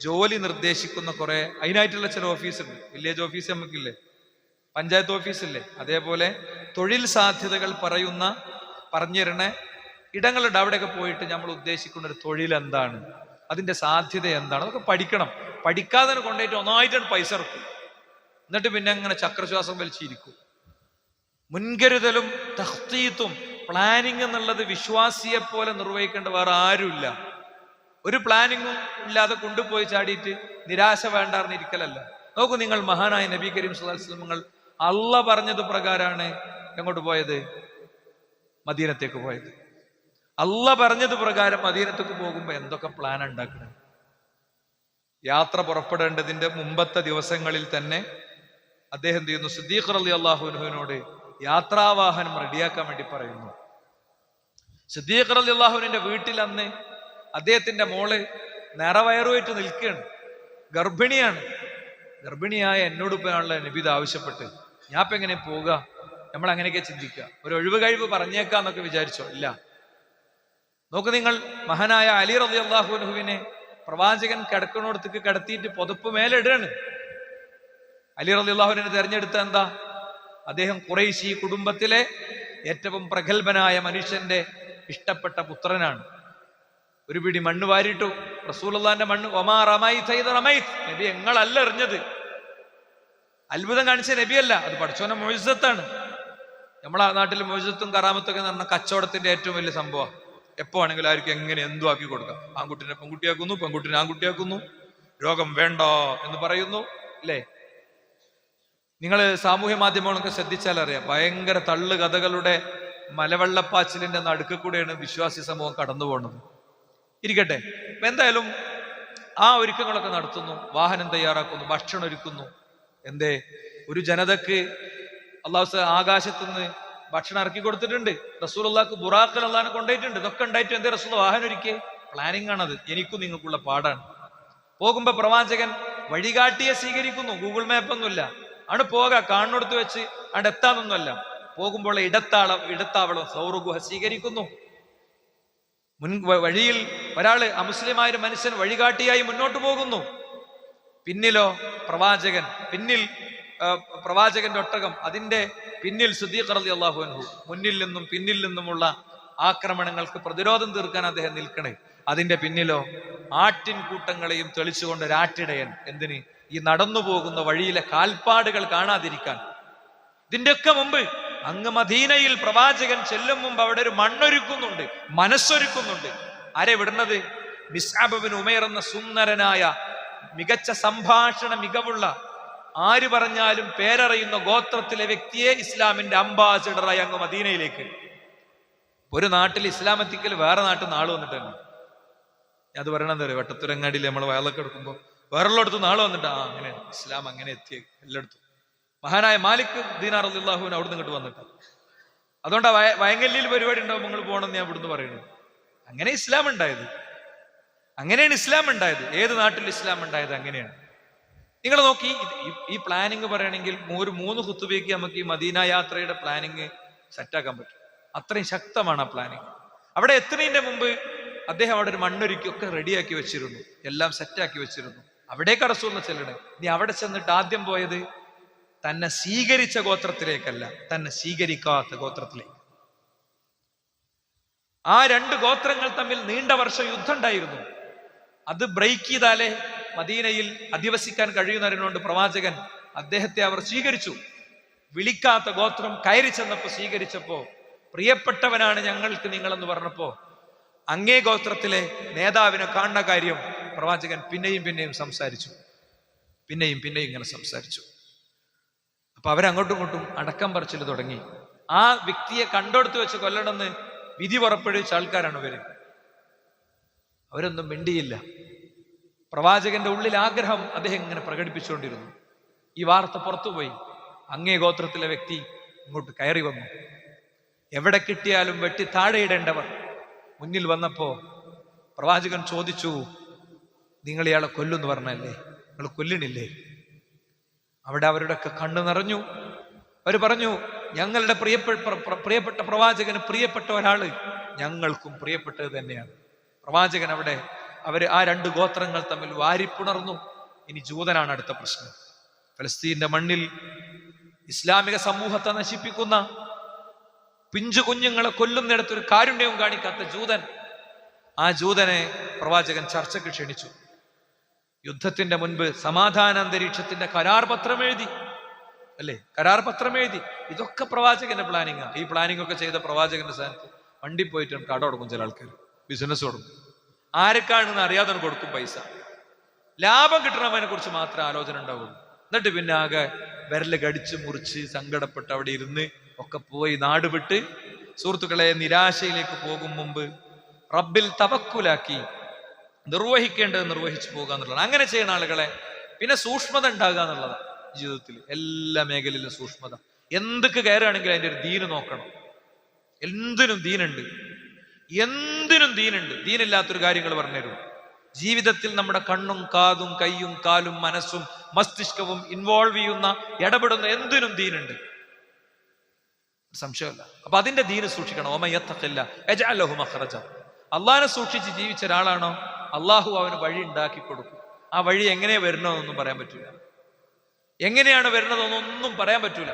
ജോലി നിർദ്ദേശിക്കുന്ന കുറെ അതിനായിട്ടുള്ള ചില ഓഫീസുണ്ട്. വില്ലേജ് ഓഫീസ് നമുക്കില്ലേ, പഞ്ചായത്ത് ഓഫീസില്ലേ, അതേപോലെ തൊഴിൽ സാധ്യതകൾ പറഞ്ഞു തരണ ഇടങ്ങളുണ്ട്. അവിടെയൊക്കെ പോയിട്ട് നമ്മൾ ഉദ്ദേശിക്കുന്ന ഒരു തൊഴിൽ എന്താണ്, അതിന്റെ സാധ്യത എന്താണ്, അതൊക്കെ പഠിക്കണം. പഠിക്കാതെ കൊണ്ടുപോയിട്ട് ഒന്നായിട്ടാണ് പൈസ ഇറക്കും. എന്നിട്ട് പിന്നെ അങ്ങനെ ചക്രശ്വാസം വലിച്ചിരിക്കും. മുൻകരുതലും തഖ്തീത്തും പ്ലാനിങ് എന്നുള്ളത് വിശ്വാസിയെ പോലെ നിർവഹിക്കേണ്ട വേറെ ആരുമില്ല. ഒരു പ്ലാനിങ്ങും ഇല്ലാതെ കൊണ്ടുപോയി ചാടിയിട്ട് നിരാശ വേണ്ടാറിഞ്ഞിരിക്കലല്ല. നോക്കൂ, നിങ്ങൾ മഹാനായ നബി കരീം സ്വല്ലല്ലാഹു അലൈഹി വസല്ലം അള്ളാഹ് പറഞ്ഞത് പ്രകാരമാണ് എങ്ങോട്ട് പോയത്? മദീനത്തേക്ക് പോയത്. അള്ളാഹ് പറഞ്ഞത് പ്രകാരം മദീനത്തേക്ക് പോകുമ്പോ എന്തൊക്കെ പ്ലാൻ ഉണ്ടാക്കണം. യാത്ര പുറപ്പെടേണ്ടതിന്റെ മുമ്പത്തെ ദിവസങ്ങളിൽ തന്നെ അദ്ദേഹം എന്ത് ചെയ്യുന്നു? സിദ്ദീഖ് റളിയല്ലാഹു അൻഹുവിനോട് യാത്രാവാഹനം റെഡിയാക്കാൻ വേണ്ടി പറയുന്നു. സിദ്ദീഖ് റളിയല്ലാഹുവിന്റെ വീട്ടിൽ അന്ന് അദ്ദേഹത്തിന്റെ മോള് നിറവയറുമായിട്ട് നിൽക്കുകയാണ്, ഗർഭിണിയാണ്. ഗർഭിണിയായ എന്നോട് പോയാണല്ലോ നബി ഇത് ആവശ്യപ്പെട്ട്, ഞാൻ ഇപ്പൊ എങ്ങനെ പോവുക? നമ്മൾ അങ്ങനെയൊക്കെ ചിന്തിക്കുക. ഒരു ഒഴിവ് കഴിവ് പറഞ്ഞേക്കാന്നൊക്കെ വിചാരിച്ചോ? ഇല്ല. നോക്ക് നിങ്ങൾ, മഹാനായ അലി റളിയല്ലാഹു അൻഹുവിനെ പ്രവാചകൻ കിടക്കണോടത്തേക്ക് കിടത്തിയിട്ട് പുതപ്പ് മേലെ ഇടുകയാണ്. അലി റളിയല്ലാഹുവിനെ തെരഞ്ഞെടുത്ത എന്താ? അദ്ദേഹം ഖുറൈശി കുടുംബത്തിലെ ഏറ്റവും പ്രഗത്ഭനായ മനുഷ്യന്റെ ഇഷ്ടപ്പെട്ട പുത്രനാണ്. ഒരു പിടി മണ്ണ് വാരിട്ടു. റസൂലുള്ളാഹിന്റെ മണ്ണ്, ഒമാ റമൈത ഇദ റമൈത്, നബി എങ്ങളല്ല എറിഞ്ഞത്. അത്ഭുതം കാണിച്ച നബിയല്ല, അത് പടച്ചോന്റെ മുഅ്ജിസത്താണ്. നമ്മളെ നാട്ടിൽ മുഅ്ജിസത്തും കറാമത്തും ഒക്കെ എന്ന് പറഞ്ഞാൽ കച്ചവടത്തിന്റെ ഏറ്റവും വലിയ സംഭവം. എപ്പോ ആണെങ്കിലും ആർക്കും എങ്ങനെ എന്തു ആക്കി കൊടുക്കാം. ആൺകുട്ടിനെ പെൺകുട്ടിയാക്കുന്നു, പെൺകുട്ടിനെ ആൺകുട്ടിയാക്കുന്നു, രോഗം വേണ്ട എന്ന് പറയുന്നു, അല്ലേ? നിങ്ങൾ സാമൂഹ്യ മാധ്യമങ്ങളൊക്കെ ശ്രദ്ധിച്ചാൽ അറിയാം, ഭയങ്കര തള്ളു കഥകളുടെ മലവെള്ളപ്പാച്ചിലിന്റെ നടുക്ക് കൂടെയാണ് വിശ്വാസി സമൂഹം കടന്നു പോകുന്നത്. ഇരിക്കട്ടെ, അപ്പൊ എന്തായാലും ആ ഒരുക്കങ്ങളൊക്കെ നടത്തുന്നു, വാഹനം തയ്യാറാക്കുന്നു, ഭക്ഷണം ഒരുക്കുന്നു. എന്തേ, ഒരു ജനതക്ക് അള്ളാഹു ആകാശത്തുനിന്ന് ഭക്ഷണം ഇറക്കി കൊടുത്തിട്ടുണ്ട്. റസൂലുള്ളാഹിക്ക് ബുറാഖിൽ അള്ളാഹിനെ കൊണ്ടുപോയിട്ടുണ്ട്. ഇതൊക്കെ ഉണ്ടായിട്ട് എന്തേ റസൂൽ വാഹനം ഒരുക്കിയേ? പ്ലാനിങ് ആണത്. എനിക്കും നിങ്ങൾക്കുള്ള പാടാണ്. പോകുമ്പോ പ്രവാചകൻ വഴികാട്ടിയെ സ്വീകരിക്കുന്നു. ഗൂഗിൾ മാപ്പ് ഒന്നുമില്ല, ആണ് കാണുന്നിടത്ത് വെച്ച് അവിടെ എത്താന്നൊന്നുമല്ല. പോകുമ്പോൾ ഇടത്താവളം സൗറുഗുഹ സ്വീകരിക്കുന്നു. വഴിയിൽ ഒരാള് അമുസ്ലിമായ ഒരു മനുഷ്യൻ വഴികാട്ടിയായി മുന്നോട്ട് പോകുന്നു. പിന്നിലോ പ്രവാചകൻ, പ്രവാചകന്റെ ഒട്ടകം, അതിന്റെ പിന്നിൽ സിദ്ദീഖ് റളിയല്ലാഹു അൻഹു. മുന്നിൽ നിന്നും പിന്നിൽ നിന്നുമുള്ള ആക്രമണങ്ങൾക്ക് പ്രതിരോധം തീർക്കാൻ അദ്ദേഹം നിൽക്കണേ. അതിന്റെ പിന്നിലോ ആട്ടിൻ കൂട്ടങ്ങളെയും തെളിച്ചുകൊണ്ട് ഒരാട്ടിടയൻ. എന്തിന്? ഈ നടന്നു പോകുന്ന വഴിയിലെ കാൽപ്പാടുകൾ കാണാതിരിക്കാൻ. ഇതിന്റെയൊക്കെ മുമ്പ് അങ്ങ് മദീനയിൽ പ്രവാചകൻ ചെല്ലും മുമ്പ് അവിടെ ഒരു മണ്ണൊരുക്കുന്നുണ്ട്, മനസ്സൊരുക്കുന്നുണ്ട്. ആരെ വിടുന്നത്? മിസ്അബ് ഇബ്നു ഉമൈർ എന്ന സുന്ദരനായ മികച്ച സംഭാഷണ മികവുള്ള, ആര് പറഞ്ഞാലും പേരറിയുന്ന ഗോത്രത്തിലെ വ്യക്തിയെ ഇസ്ലാമിന്റെ അംബാസിഡറായി അങ്ങ് മദീനയിലേക്ക്. ഒരു നാട്ടിൽ ഇസ്ലാം എത്തിക്കൽ വേറെ നാട്ടിൽ നാള് വന്നിട്ടാണ്. അത് പറയണത് വെട്ടത്തുരങ്ങാടിയിൽ നമ്മൾ വയലൊക്കെ എടുക്കുമ്പോൾ വേറുള്ളടത്ത് നാള് വന്നിട്ട് അങ്ങനെ ഇസ്ലാം അങ്ങനെ എത്തിയ എല്ലായിടത്തും. മഹാനായ മാലിക് ദീനാർ റളിയല്ലാഹു അവിടുന്ന് ഇങ്ങോട്ട് വന്നിട്ട്. അതുകൊണ്ടാ വയങ്കല്ലിയിൽ പരിപാടി ഉണ്ടാവും നിങ്ങൾ പോകണമെന്ന് ഞാൻ ഇവിടുന്ന് പറയുന്നത്. അങ്ങനെ ഇസ്ലാം ഉണ്ടായത്, അങ്ങനെയാണ് ഇസ്ലാം ഉണ്ടായത്. ഏത് നാട്ടിൽ ഇസ്ലാം ഉണ്ടായത് അങ്ങനെയാണ്. നിങ്ങൾ നോക്കി, ഈ പ്ലാനിങ് പറയണമെങ്കിൽ ഒരു 3 ഖുതുബയ്ക്ക് നമുക്ക് ഈ മദീന യാത്രയുടെ പ്ലാനിങ് സെറ്റാക്കാൻ പറ്റും. അത്രയും ശക്തമാണ് ആ പ്ലാനിങ്. അവിടെ എത്തുന്നതിന്റെ മുമ്പ് അദ്ദേഹം അവിടെ ഒരു മണ്ണൊരുക്കി ഒക്കെ റെഡിയാക്കി വെച്ചിരുന്നു, എല്ലാം സെറ്റാക്കി വെച്ചിരുന്നു. അവിടേക്ക് റസൂൽ ചെല്ലണേ. നീ അവിടെ ചെന്നിട്ട് ആദ്യം പോയത് തന്നെ സ്വീകരിച്ച ഗോത്രത്തിലേക്കല്ല, തന്നെ സ്വീകരിക്കാത്ത ഗോത്രത്തിലേക്ക്. ആ 2 ഗോത്രങ്ങൾ തമ്മിൽ നീണ്ട വർഷം യുദ്ധം ഉണ്ടായിരുന്നു. അത് ബ്രേക്ക് ചെയ്താലേ മദീനയിൽ അധിവസിക്കാൻ കഴിയുന്നതിനോട് പ്രവാചകൻ അദ്ദേഹത്തെ അവർ സ്വീകരിച്ചു. വിളിക്കാത്ത ഗോത്രം കയറി ചെന്നപ്പോ സ്വീകരിച്ചപ്പോ, പ്രിയപ്പെട്ടവനാണ് ഞങ്ങൾക്ക് നിങ്ങളെന്ന് പറഞ്ഞപ്പോ, അങ്ങേ ഗോത്രത്തിലെ നേതാവിനെ കാണുന്ന കാര്യം പ്രവാചകൻ പിന്നെയും സംസാരിച്ചു. പിന്നെയും ഇങ്ങനെ സംസാരിച്ചു. അപ്പൊ അവരങ്ങോട്ടും ഇങ്ങോട്ടും അടക്കം പറച്ചിൽ തുടങ്ങി. ആ വ്യക്തിയെ കണ്ടെടുത്ത് വെച്ച് കൊല്ലണമെന്ന് വിധി പുറപ്പെടുവിച്ച ആൾക്കാരാണ് ഇവര്. അവരൊന്നും മിണ്ടിയില്ല. പ്രവാചകന്റെ ഉള്ളിൽ ആഗ്രഹം അദ്ദേഹം ഇങ്ങനെ പ്രകടിപ്പിച്ചുകൊണ്ടിരുന്നു. ഈ വാർത്ത പുറത്തുപോയി. അങ്ങേ ഗോത്രത്തിലെ വ്യക്തി ഇങ്ങോട്ട് കയറി വന്നു. എവിടെ കിട്ടിയാലും വെട്ടി താഴെയിടേണ്ടവർ മുന്നിൽ വന്നപ്പോ പ്രവാചകൻ ചോദിച്ചു, നിങ്ങൾ ഇയാളെ കൊല്ലുന്ന് പറഞ്ഞല്ലേ, നിങ്ങൾ കൊല്ലിണില്ലേ? അവിടെ അവരുടെയൊക്കെ കണ്ണു നിറഞ്ഞു. അവർ പറഞ്ഞു, ഞങ്ങളുടെ പ്രിയപ്പെട്ട പ്രവാചകന് പ്രിയപ്പെട്ട ഒരാള് ഞങ്ങൾക്കും പ്രിയപ്പെട്ടത് തന്നെയാണ്. പ്രവാചകൻ അവിടെ ആ 2 ഗോത്രങ്ങൾ തമ്മിൽ വാരിപ്പുണർന്നു. ഇനി ജൂതനാണ് അടുത്ത പ്രശ്നം. ഫലസ്തീന്റെ മണ്ണിൽ ഇസ്ലാമിക സമൂഹത്തെ നശിപ്പിക്കുന്ന, പിഞ്ചു കുഞ്ഞുങ്ങളെ കൊല്ലുന്നിടത്തൊരു കാരുണ്യവും കാണിക്കാത്ത ജൂതൻ. ആ ജൂതനെ പ്രവാചകൻ ചർച്ചയ്ക്ക് ക്ഷണിച്ചു. യുദ്ധത്തിന്റെ മുൻപ് സമാധാന അന്തരീക്ഷത്തിന്റെ കരാർ പത്രം എഴുതി, അല്ലേ? കരാർ പത്രം എഴുതി. ഇതൊക്കെ പ്രവാചകന്റെ പ്ലാനിങ്ങാ. ഈ പ്ലാനിങ് ഒക്കെ ചെയ്ത പ്രവാചകന്റെ സ്ഥാനത്ത് വണ്ടി പോയിട്ട് കട കൊടുക്കും ചില ആൾക്കാർ, ബിസിനസ് കൊടുക്കും. ആരൊക്കെയാണെന്ന് അറിയാതെ കൊടുക്കും പൈസ. ലാഭം കിട്ടണവനെ കുറിച്ച് മാത്രമേ ആലോചന ഉണ്ടാവുള്ളൂ. എന്നിട്ട് പിന്നെ ആകെ വിരല് കടിച്ച് മുറിച്ച് സങ്കടപ്പെട്ട് അവിടെ ഇരുന്ന് ഒക്കെ പോയി നാട് വിട്ട് സുഹൃത്തുക്കളെ നിരാശയിലേക്ക് പോകും മുമ്പ് റബ്ബിൽ തവക്കുലാക്കി നിർവഹിക്കേണ്ടത് നിർവഹിച്ചു പോകുക എന്നുള്ളതാണ്. അങ്ങനെ ചെയ്യുന്ന ആളുകളെ പിന്നെ സൂക്ഷ്മത ഉണ്ടാകുക എന്നുള്ളതാണ് ജീവിതത്തിൽ. എല്ലാ മേഖലയിലും സൂക്ഷ്മത. എന്തൊക്കെ കയറുകയാണെങ്കിൽ അതിൻ്റെ ഒരു ദീന് നോക്കണം. എന്തിനും ദീനുണ്ട്, എന്തിനും ദീനുണ്ട്. ദീനില്ലാത്തൊരു കാര്യങ്ങൾ പറഞ്ഞുതരും. ജീവിതത്തിൽ നമ്മുടെ കണ്ണും കാതും കയ്യും കാലും മനസ്സും മസ്തിഷ്കവും ഇൻവോൾവ് ചെയ്യുന്ന, ഇടപെടുന്ന എന്തിനും ദീനുണ്ട്, സംശയമല്ല. അപ്പൊ അതിന്റെ ദീന് സൂക്ഷിക്കണം. അള്ളാഹിനെ സൂക്ഷിച്ച് ജീവിച്ച ഒരാളാണോ അള്ളാഹു അവന് വഴി ഉണ്ടാക്കി കൊടുക്കും. ആ വഴി എങ്ങനെ വരണമെന്നൊന്നും പറയാൻ പറ്റൂല. എങ്ങനെയാണ് വരുന്നതെന്നൊന്നും പറയാൻ പറ്റൂല.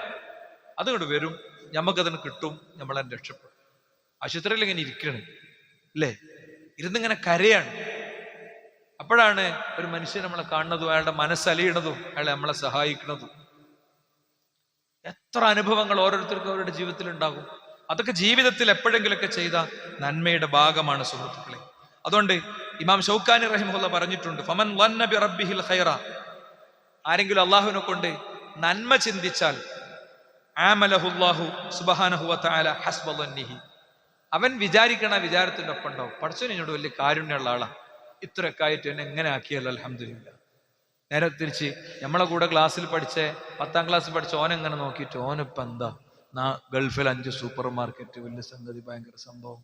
അതുകൊണ്ട് വരും, നമുക്കതിന് കിട്ടും, നമ്മളതിന് രക്ഷപ്പെടും. ആശുപത്രിയിൽ ഇങ്ങനെ ഇരിക്കണം, അല്ലേ? ഇരുന്നിങ്ങനെ കരയാണ്. അപ്പോഴാണ് ഒരു മനുഷ്യൻ നമ്മളെ കാണുന്നതും അയാളുടെ മനസ്സലിയണതും അയാളെ നമ്മളെ സഹായിക്കുന്നതും. എത്ര അനുഭവങ്ങൾ ഓരോരുത്തർക്കും അവരുടെ ജീവിതത്തിൽ ഉണ്ടാകും. അതൊക്കെ ജീവിതത്തിൽ എപ്പോഴെങ്കിലൊക്കെ ചെയ്ത നന്മയുടെ ഭാഗമാണ് സുഹൃത്തുക്കളെ. അതുകൊണ്ട് ഇമാം ഷൗക്കാനി റഹിമഹുല്ലാ പറഞ്ഞിട്ടുണ്ട്, ഫമൻ വന്ന ബി റബ്ബിഹിൽ ഖൈറ, ആരെങ്കിലും അള്ളാഹുവിനെ കൊണ്ട് നന്മ ചിന്തിച്ചാൽ ആമലഹുല്ലാഹു സുബ്ഹാനഹു വ തആല ഹസ്ബുന്നിഹി, അവൻ വിചാരിക്കണ വിചാരത്തിന്റെ ഒപ്പം ഉണ്ടാവും. പടച്ചോൻ എന്നോട് വലിയ കാരുണ്യമുള്ള ആളാ, ഇത്രയൊക്കെ ആയിട്ട് എന്നെ എങ്ങനെ ആക്കിയല്ലോ അൽഹംദുലില്ലാ. നേരെ തിരിച്ച് നമ്മളെ കൂടെ ക്ലാസ്സിൽ പഠിച്ച 10ാം ക്ലാസ്സിൽ പഠിച്ച ഓനെങ്ങനെ നോക്കിയിട്ട് ഓനിപ്പം എന്താ ഗൾഫിൽ 5 സൂപ്പർ മാർക്കറ്റ്, വലിയ സംഗതി, ഭയങ്കര സംഭവം.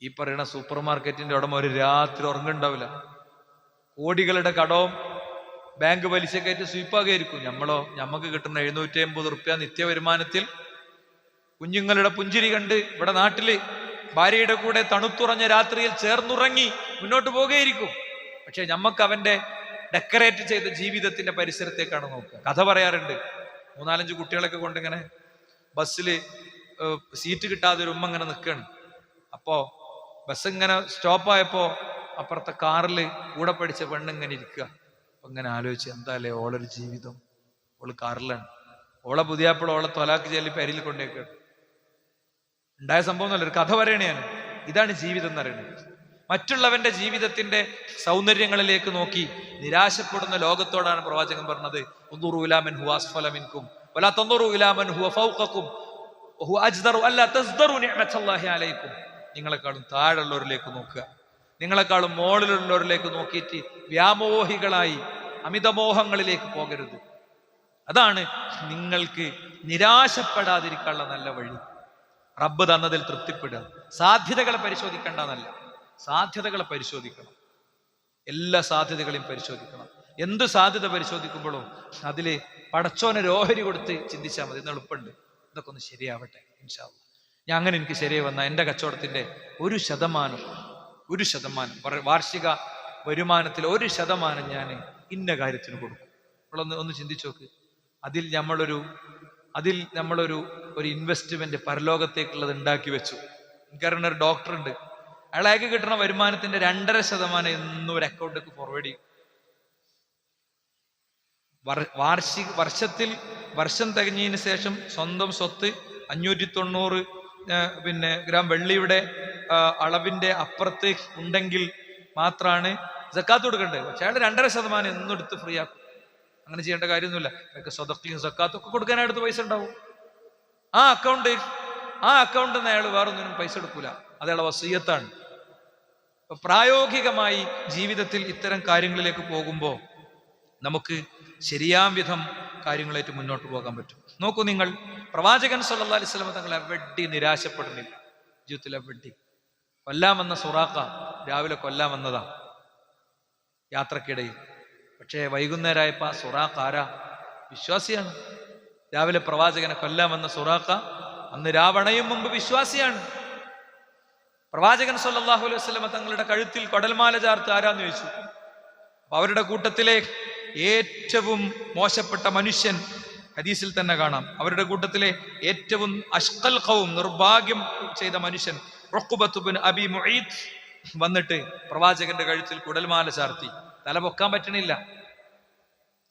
ഈ പറയുന്ന സൂപ്പർ മാർക്കറ്റിന്റെ ഉടമ ഒരു രാത്രി ഉറങ്ങുണ്ടാവില്ല. കോടികളുടെ കടവും ബാങ്ക് പലിശക്കായിട്ട് സ്വീപ്പാകായിരിക്കും. ഞമ്മക്ക് കിട്ടുന്ന 750 റുപ്യ നിത്യവരുമാനത്തിൽ കുഞ്ഞുങ്ങളുടെ പുഞ്ചിരി കണ്ട് ഇവിടെ നാട്ടില് ഭാര്യയുടെ കൂടെ തണുത്തുറഞ്ഞ രാത്രിയിൽ ചേർന്നുറങ്ങി മുന്നോട്ട് പോകുകയായിരിക്കും. പക്ഷെ ഞമ്മക്ക് അവന്റെ ഡെക്കറേറ്റ് ചെയ്ത ജീവിതത്തിന്റെ പരിസരത്തേക്കാണ് നോക്കുക. കഥ പറയാറുണ്ട്, 3-4 കുട്ടികളൊക്കെ കൊണ്ടിങ്ങനെ ബസ്സില് സീറ്റ് കിട്ടാതെ ഒരു ഉമ്മ ഇങ്ങനെ നിൽക്കുകയാണ്. അപ്പോ ബസ് ഇങ്ങനെ സ്റ്റോപ്പായപ്പോ അപ്പുറത്തെ കാറില് കൂടെ പഠിച്ച പെണ്ണിങ്ങനെ ഇരിക്കുക. അപ്പൊ ഇങ്ങനെ ആലോചിച്ച്, എന്താല്ലേ ഓളൊരു ജീവിതം, ഓള് കാറിലാണ്, ഓളെ പുതിയാപ്പോൾ ഓളെ തൊലാക്ക് ചെല്ലി പെരിയിൽ കൊണ്ടേക്കാണ്. ഉണ്ടായ സംഭവം എന്നല്ല, ഒരു കഥ പറയണേ ഞാൻ. ഇതാണ് ജീവിതം എന്ന് പറയുന്നത്. മറ്റുള്ളവന്റെ ജീവിതത്തിന്റെ സൗന്ദര്യങ്ങളിലേക്ക് നോക്കി നിരാശപ്പെടുന്ന ലോകത്തോടാണ് പ്രവാചകൻ പറഞ്ഞത്, ഉൻദുറു ഇലാ മൻ ഹുവ അസ്ഫല മിൻകും വലാ തൻദുറു ഇലാ മൻ ഹുവ ഫൗഖകും വഹുവ അജ്ദറു അല്ലാ തസ്ദറു നിഅമത്തല്ലാഹി അലൈക്കും. നിങ്ങളെക്കാളും താഴെയുള്ളവരിലേക്ക് നോക്കുക, നിങ്ങളെക്കാളും മുകളിലുള്ളവരിലേക്ക് നോക്കിയിട്ട് വ്യാമോഹികളായി അമിതമോഹങ്ങളിലേക്ക് പോകരുത്. അതാണ് നിങ്ങൾക്ക് നിരാശപ്പെടാതിരിക്കാനുള്ള നല്ല വഴി. റബ്ബ് തന്നതിൽ തൃപ്തിപ്പെടുക. സാധ്യതകളെ പരിശോധിക്കേണ്ടെന്നല്ല, സാധ്യതകളെ പരിശോധിക്കണം. എല്ലാ സാധ്യതകളെയും പരിശോധിക്കണം. എന്ത് സാധ്യത പരിശോധിക്കുമ്പോഴും അതില് പടച്ചോനെ ഓഹരി കൊടുത്ത് ചിന്തിച്ചാൽ മതി. ഇന്ന് എളുപ്പമുണ്ട്, ഇതൊക്കെ ഒന്ന് ശരിയാവട്ടെ, ഇൻഷാ അല്ലാഹ്. ഞാൻ അങ്ങനെ എനിക്ക് ശരിയായി വന്ന എൻ്റെ കച്ചവടത്തിന്റെ 1% വാർഷിക വരുമാനത്തിൽ 1% ഞാൻ ഇന്ന കാര്യത്തിന് കൊടുക്കും. ഒന്ന് ചിന്തിച്ചു നോക്ക്. അതിൽ നമ്മളൊരു ഇൻവെസ്റ്റ്മെന്റ് പരലോകത്തേക്കുള്ളത് ഉണ്ടാക്കി വെച്ചു. എനിക്കറിയുന്ന ഒരു ഡോക്ടർ ഉണ്ട്, അയാൾക്ക് കിട്ടുന്ന വരുമാനത്തിന്റെ 2.5% എന്നും ഒരു അക്കൗണ്ടിലേക്ക് ഫോർവേഡ് ചെയ്യും. വർഷം തികഞ്ഞതിന് ശേഷം സ്വന്തം സ്വത്ത് 590 ഗ്രാം വെള്ളിയുടെ അളവിന്റെ അപ്പുറത്ത് ഉണ്ടെങ്കിൽ മാത്രമാണ് സക്കാത്ത് കൊടുക്കേണ്ടത്. പക്ഷെ അയാൾ 2.5% എന്നും എടുത്ത് ഫ്രീ ആക്കും. അങ്ങനെ ചെയ്യേണ്ട കാര്യമൊന്നുമില്ല. സ്വതക്കയും സക്കാത്തും ഒക്കെ കൊടുക്കാനായിട്ട് പൈസ ഉണ്ടാവും. ആ അക്കൗണ്ടിൽ നിന്ന് അയാൾ വേറൊന്നിനും പൈസ എടുക്കൂല. അതയാളെ വസിയ്യത്താണ്. അപ്പൊ പ്രായോഗികമായി ജീവിതത്തിൽ ഇത്തരം കാര്യങ്ങളിലേക്ക് പോകുമ്പോൾ നമുക്ക് ശരിയാം വിധം കാര്യങ്ങളായിട്ട് മുന്നോട്ട് പോകാൻ പറ്റും. നോക്കൂ, നിങ്ങൾ പ്രവാചകൻ സല്ലല്ലാഹു അലൈഹി വസല്ലം തങ്ങൾ എവിടെ നിരാശപ്പെടുന്നില്ല. ജീവിതത്തിൽ എവിടെ കൊല്ലാമെന്ന സുറാഖ രാവിലെ കൊല്ലാമെന്നതാ യാത്രക്കിടയിൽ. പക്ഷേ വൈകുന്നേരമായപ്പോ ആ സുറാഖ ആരാ? വിശ്വാസിയാണ്. രാവിലെ പ്രവാചകനെ കൊല്ലാമെന്ന സുറാഖ അന്ന് രാവണയും മുമ്പ് വിശ്വാസിയാണ്. പ്രവാചകൻ സല്ലല്ലാഹു അലൈഹി വസല്ലം തങ്ങളുടെ കഴുത്തിൽ കൊടൽമാല ചാർത്ത് ആരാന്ന് ചോദിച്ചു. അപ്പൊ അവരുടെ കൂട്ടത്തിലെ ഏറ്റവും മോശപ്പെട്ട മനുഷ്യൻ, ഹദീസിൽ തന്നെ കാണാം, അവരുടെ കൂട്ടത്തിലെ ഏറ്റവും അഷ്ഖൽ ഖൗം, നിർഭാഗ്യം ചെയ്ത മനുഷ്യൻ ഉഖ്ബത്ത് ഇബ്നു അബി മുഈത്ത് വന്നിട്ട് പ്രവാചകന്റെ കഴുത്തിൽ കുടൽമാല ചാർത്തി. തല പൊക്കാൻ പറ്റണില്ല.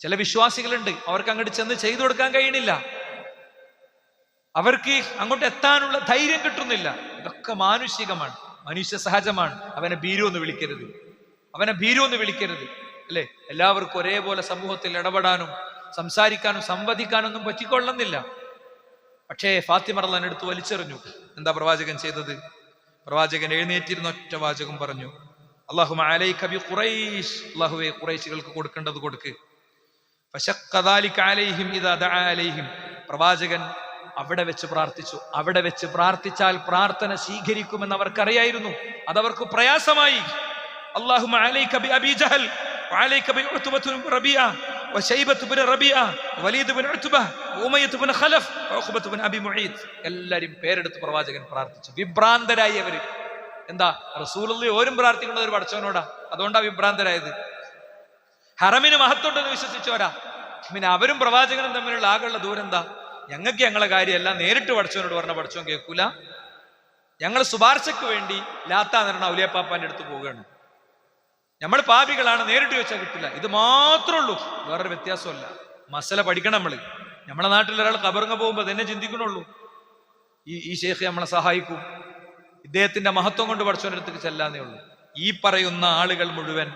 ചില വിശ്വാസികളുണ്ട്, അവർക്ക് അങ്ങോട്ട് ചെന്ന് ചെയ്തു കൊടുക്കാൻ കഴിയണില്ല, അവർക്ക് അങ്ങോട്ട് എത്താനുള്ള ധൈര്യം കിട്ടുന്നില്ല. ഇതൊക്കെ മാനുഷികമാണ്, മനുഷ്യ സഹജമാണ്. അവനെ ഭീരു എന്ന് വിളിക്കരുത്, അല്ലെ? എല്ലാവർക്കും ഒരേപോലെ സമൂഹത്തിൽ ഇടപെടാനും സംസാരിക്കാനും സംവദിക്കാനൊന്നും പറ്റിക്കൊള്ളുന്നില്ല. പക്ഷേ ഫാത്തിമ റളിയല്ലാഹു അൻഹ എടുത്ത് വലിച്ചെറിഞ്ഞു. എന്താ പ്രവാചകൻ ചെയ്തത്? പ്രവാചകൻ എഴുന്നേറ്റിരുന്ന ഒറ്റ വാചകം പറഞ്ഞു, അല്ലാഹുമ്മ അലൈക ബി ഖുറൈശ്, അല്ലാഹുവേ ഖുറൈശികൾക്ക് കൊടുക്കേണ്ടത് കൊടുക്ക്. ഫശഖ്ഖ ദാലിക അലൈഹിം ഇദാ ദഅ അലൈഹിം. പ്രവാചകൻ അവിടെ വെച്ച് പ്രാർത്ഥിച്ചു. അവിടെ വെച്ച് പ്രാർത്ഥിച്ചാൽ പ്രാർത്ഥന സ്വീകരിക്കുമെന്ന് അവർക്കറിയായിരുന്നു. അതവർക്ക് പ്രയാസമായി. അല്ലാഹുമ്മ അലൈക ബി അബീ ജഹൽ വഅലൈക ബി ഉത്ബത്ത് ബിൻ റബീഅ വശൈബത്ത് ബിൻ റബീഅ വലീദ് ബിൻ ഉത്ബ ഉമയ്യത്ത് ബിൻ ഖലഫ് ഉഖ്ബത്ത് ബിൻ അബി മുഈത്ത്. എല്ലാവരും പേരെടുത്ത് പ്രവാചകൻ പ്രാർത്ഥിച്ചു. വിഭ്രാന്തരായി അവര്. എന്താ, റസൂലുള്ളാഹി ഓരും പ്രാർത്ഥിക്കുന്നത് ഒരു പടച്ചവനോടാ, അതുകൊണ്ടാ വിഭ്രാന്തരായത്. ഹറമിന് മഹത്വമുണ്ടെന്ന് വിശ്വസിച്ചോരാ. പിന്നെ അവരും പ്രവാചകനും തമ്മിലുള്ള ആകെയുള്ള ദൂരം എന്താ? ഞങ്ങൾക്ക് ഞങ്ങളെ കാര്യമല്ല നേരിട്ട് പടച്ചവനോട് പറഞ്ഞ പടച്ചവൻ കേൾക്കൂല. ഞങ്ങൾ ശുപാർശക്ക് വേണ്ടി ലാത്താന്ന് പറഞ്ഞ ഔലിയാപ്പാപ്പാന്റെ അടുത്ത് പോവുകയാണ്. നമ്മൾ പാപികളാണ്, നേരിട്ട് ചോദിച്ചാൽ കിട്ടില്ല. ഇത് മാത്രമേ ഉള്ളൂ, വേറൊരു വ്യത്യാസമല്ല. മസല പഠിക്കണം. നമ്മളെ നാട്ടിൽ ഒരാൾ ഖബറിങ്ങ പോകുമ്പോൾ തന്നെ ചിന്തിക്കണുള്ളൂ, ഈ ശേഖ് നമ്മളെ സഹായിക്കും, ഇദ്ദേഹത്തിന്റെ മഹത്വം കൊണ്ട് പടച്ചവന്റെ അടുത്തേക്ക് ചെല്ലാന്നേ ഉള്ളൂ. ഈ പറയുന്ന ആളുകൾ മുഴുവൻ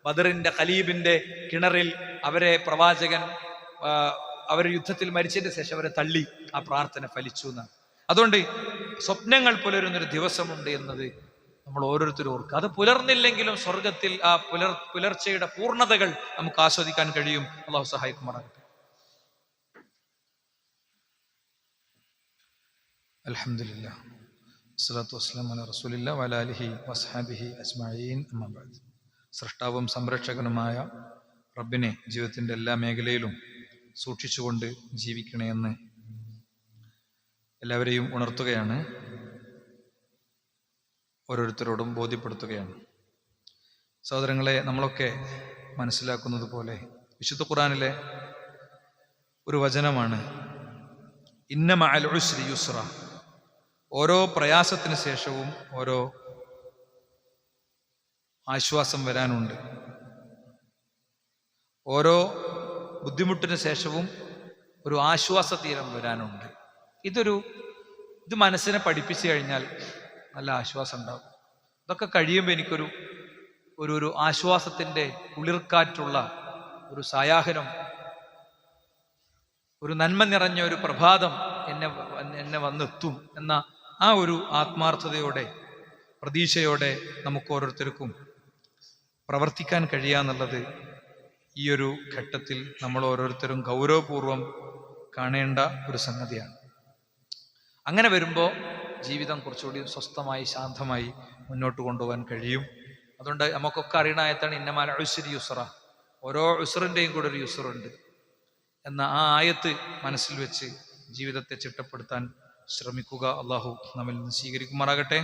ബദറിന്റെ ഖലീബിന്റെ കിണറിൽ അവരെ പ്രവാചകൻ അവർ യുദ്ധത്തിൽ മരിച്ചതിന് ശേഷം അവരെ തള്ളി, ആ പ്രാർത്ഥന ഫലിച്ചു എന്നാണ്. അതുകൊണ്ട് സ്വപ്നങ്ങൾ പുലരുന്നൊരു ദിവസമുണ്ട് എന്നത് നമ്മൾ ഓരോരുത്തരും ഓർക്കുക. അത് പുലർന്നില്ലെങ്കിലും സ്വർഗത്തിൽ ആ പുലർച്ചയുടെ പൂർണ്ണതകൾ നമുക്ക് ആസ്വദിക്കാൻ കഴിയും. അള്ളാഹു സഹായിക്കുമാറാകട്ടെ. അൽഹംദുലില്ലാഹ് വസ്സലാത്തു വസ്സലാമു അലാ റസൂലില്ലാഹി വഅലാ ആലിഹി വസ്ഹബിഹി അജ്മഈൻ. അമ്മാ ബഅദ്. സൃഷ്ടാവും സംരക്ഷകനുമായ റബ്ബിനെ ജീവിതത്തിൻ്റെ എല്ലാ മേഖലയിലും സൂക്ഷിച്ചുകൊണ്ട് ജീവിക്കണേ എന്ന് എല്ലാവരെയും ഉണർത്തുകയാണ്, ഓരോരുത്തരോടും ബോധ്യപ്പെടുത്തുകയാണ്. സഹോദരങ്ങളെ, നമ്മളൊക്കെ മനസ്സിലാക്കുന്നത് പോലെ വിശുദ്ധ ഖുർആനിലെ ഒരു വചനമാണ് ഇന്ന മഅൽ ഉസ്രി യുസ്ര. ഓരോ പ്രയാസത്തിന് ശേഷവും ഓരോ ആശ്വാസം വരാനുണ്ട്. ഓരോ ബുദ്ധിമുട്ടിന് ശേഷവും ഒരു ആശ്വാസ തീരം വരാനുണ്ട്. ഇത് മനസ്സിനെ പഠിപ്പിച്ചു കഴിഞ്ഞാൽ നല്ല ആശ്വാസം ഉണ്ടാകും. ഇതൊക്കെ കഴിയുമ്പോൾ എനിക്കൊരു ഒരു ആശ്വാസത്തിൻ്റെ കുളിർക്കാറ്റുള്ള ഒരു സായാഹ്നം, ഒരു നന്മ നിറഞ്ഞ ഒരു പ്രഭാതം എന്നെ വന്നെത്തും എന്ന ആ ഒരു ആത്മാർത്ഥതയോടെ, പ്രതീക്ഷയോടെ നമുക്ക് ഓരോരുത്തർക്കും പ്രവർത്തിക്കാൻ കഴിയാന്നുള്ളത് ഈ ഒരു ഘട്ടത്തിൽ നമ്മൾ ഓരോരുത്തരും ഗൗരവപൂർവം കാണേണ്ട ഒരു സംഗതിയാണ്. അങ്ങനെ വരുമ്പോൾ ജീവിതം കുറച്ചുകൂടി സ്വസ്ഥമായി ശാന്തമായി മുന്നോട്ട് കൊണ്ടുപോകാൻ കഴിയും. അതുകൊണ്ട് നമുക്കൊക്കെ അറിയണ ആയത്താണ് ഇന്ന മഅൽ ഉസ്രി യുസ്ര. ഓരോ ഉസ്റിൻ്റെയും കൂടെ ഒരു യുസ്റുണ്ട് എന്ന ആ ആയത്ത് മനസ്സിൽ വെച്ച് ജീവിതത്തെ ചിട്ടപ്പെടുത്താൻ ശ്രമിക്കുക. അള്ളാഹു നമ്മിൽ നിന്ന് സ്വീകരിക്കുമാറാകട്ടെ.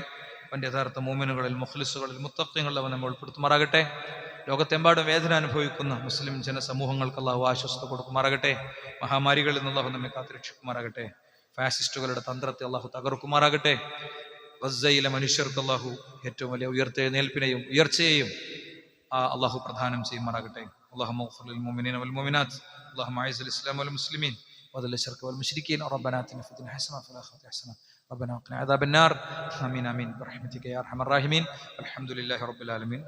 അവൻ്റെ യഥാർത്ഥ മോമിനുകളിൽ, മുഖ്ലിസുകളിൽ, മുത്തഖ്വീങ്ങളിൽ അവൻ നമ്മൾ ഉൾപ്പെടുത്തുമാറാകട്ടെ. ലോകത്തെമ്പാടും വേദന അനുഭവിക്കുന്ന മുസ്ലിം ജനസമൂഹങ്ങൾക്ക് അള്ളാഹു ആശ്വസ്ത കൊടുക്കുമാറാകട്ടെ. മഹാമാരികളിൽ നിന്ന് അള്ളാഹു നമ്മെ കാത്തുരക്ഷിക്കുമാറാകട്ടെ. ഫാസിസ്റ്റുകളുടെ തന്ത്രത്തെ അള്ളാഹു തകർക്കുമാറാകട്ടെ. ഗസ്സയിലെ മനുഷ്യർക്ക് അള്ളാഹു ഏറ്റവും വലിയ ഉയർത്തെഴുന്നേൽപ്പിനെയും ഉയർച്ചയെയും അള്ളാഹു പ്രദാനം ചെയ്യുമാറാകട്ടെ. അല്ലാഹുമ്മ ഗ്ഫിർ ലിൽ മുഅ്മിനീന വൽ മുഅ്മിനാത്ത്. اللهم اعز الاسلام والمسلمين وذل الشرك والمشركين. ربنا آتنا في الدنيا حسنه وفي الاخره حسنه ربنا وقنا عذاب النار. امين امين برحمتك يا ارحم الراحمين. الحمد لله رب العالمين.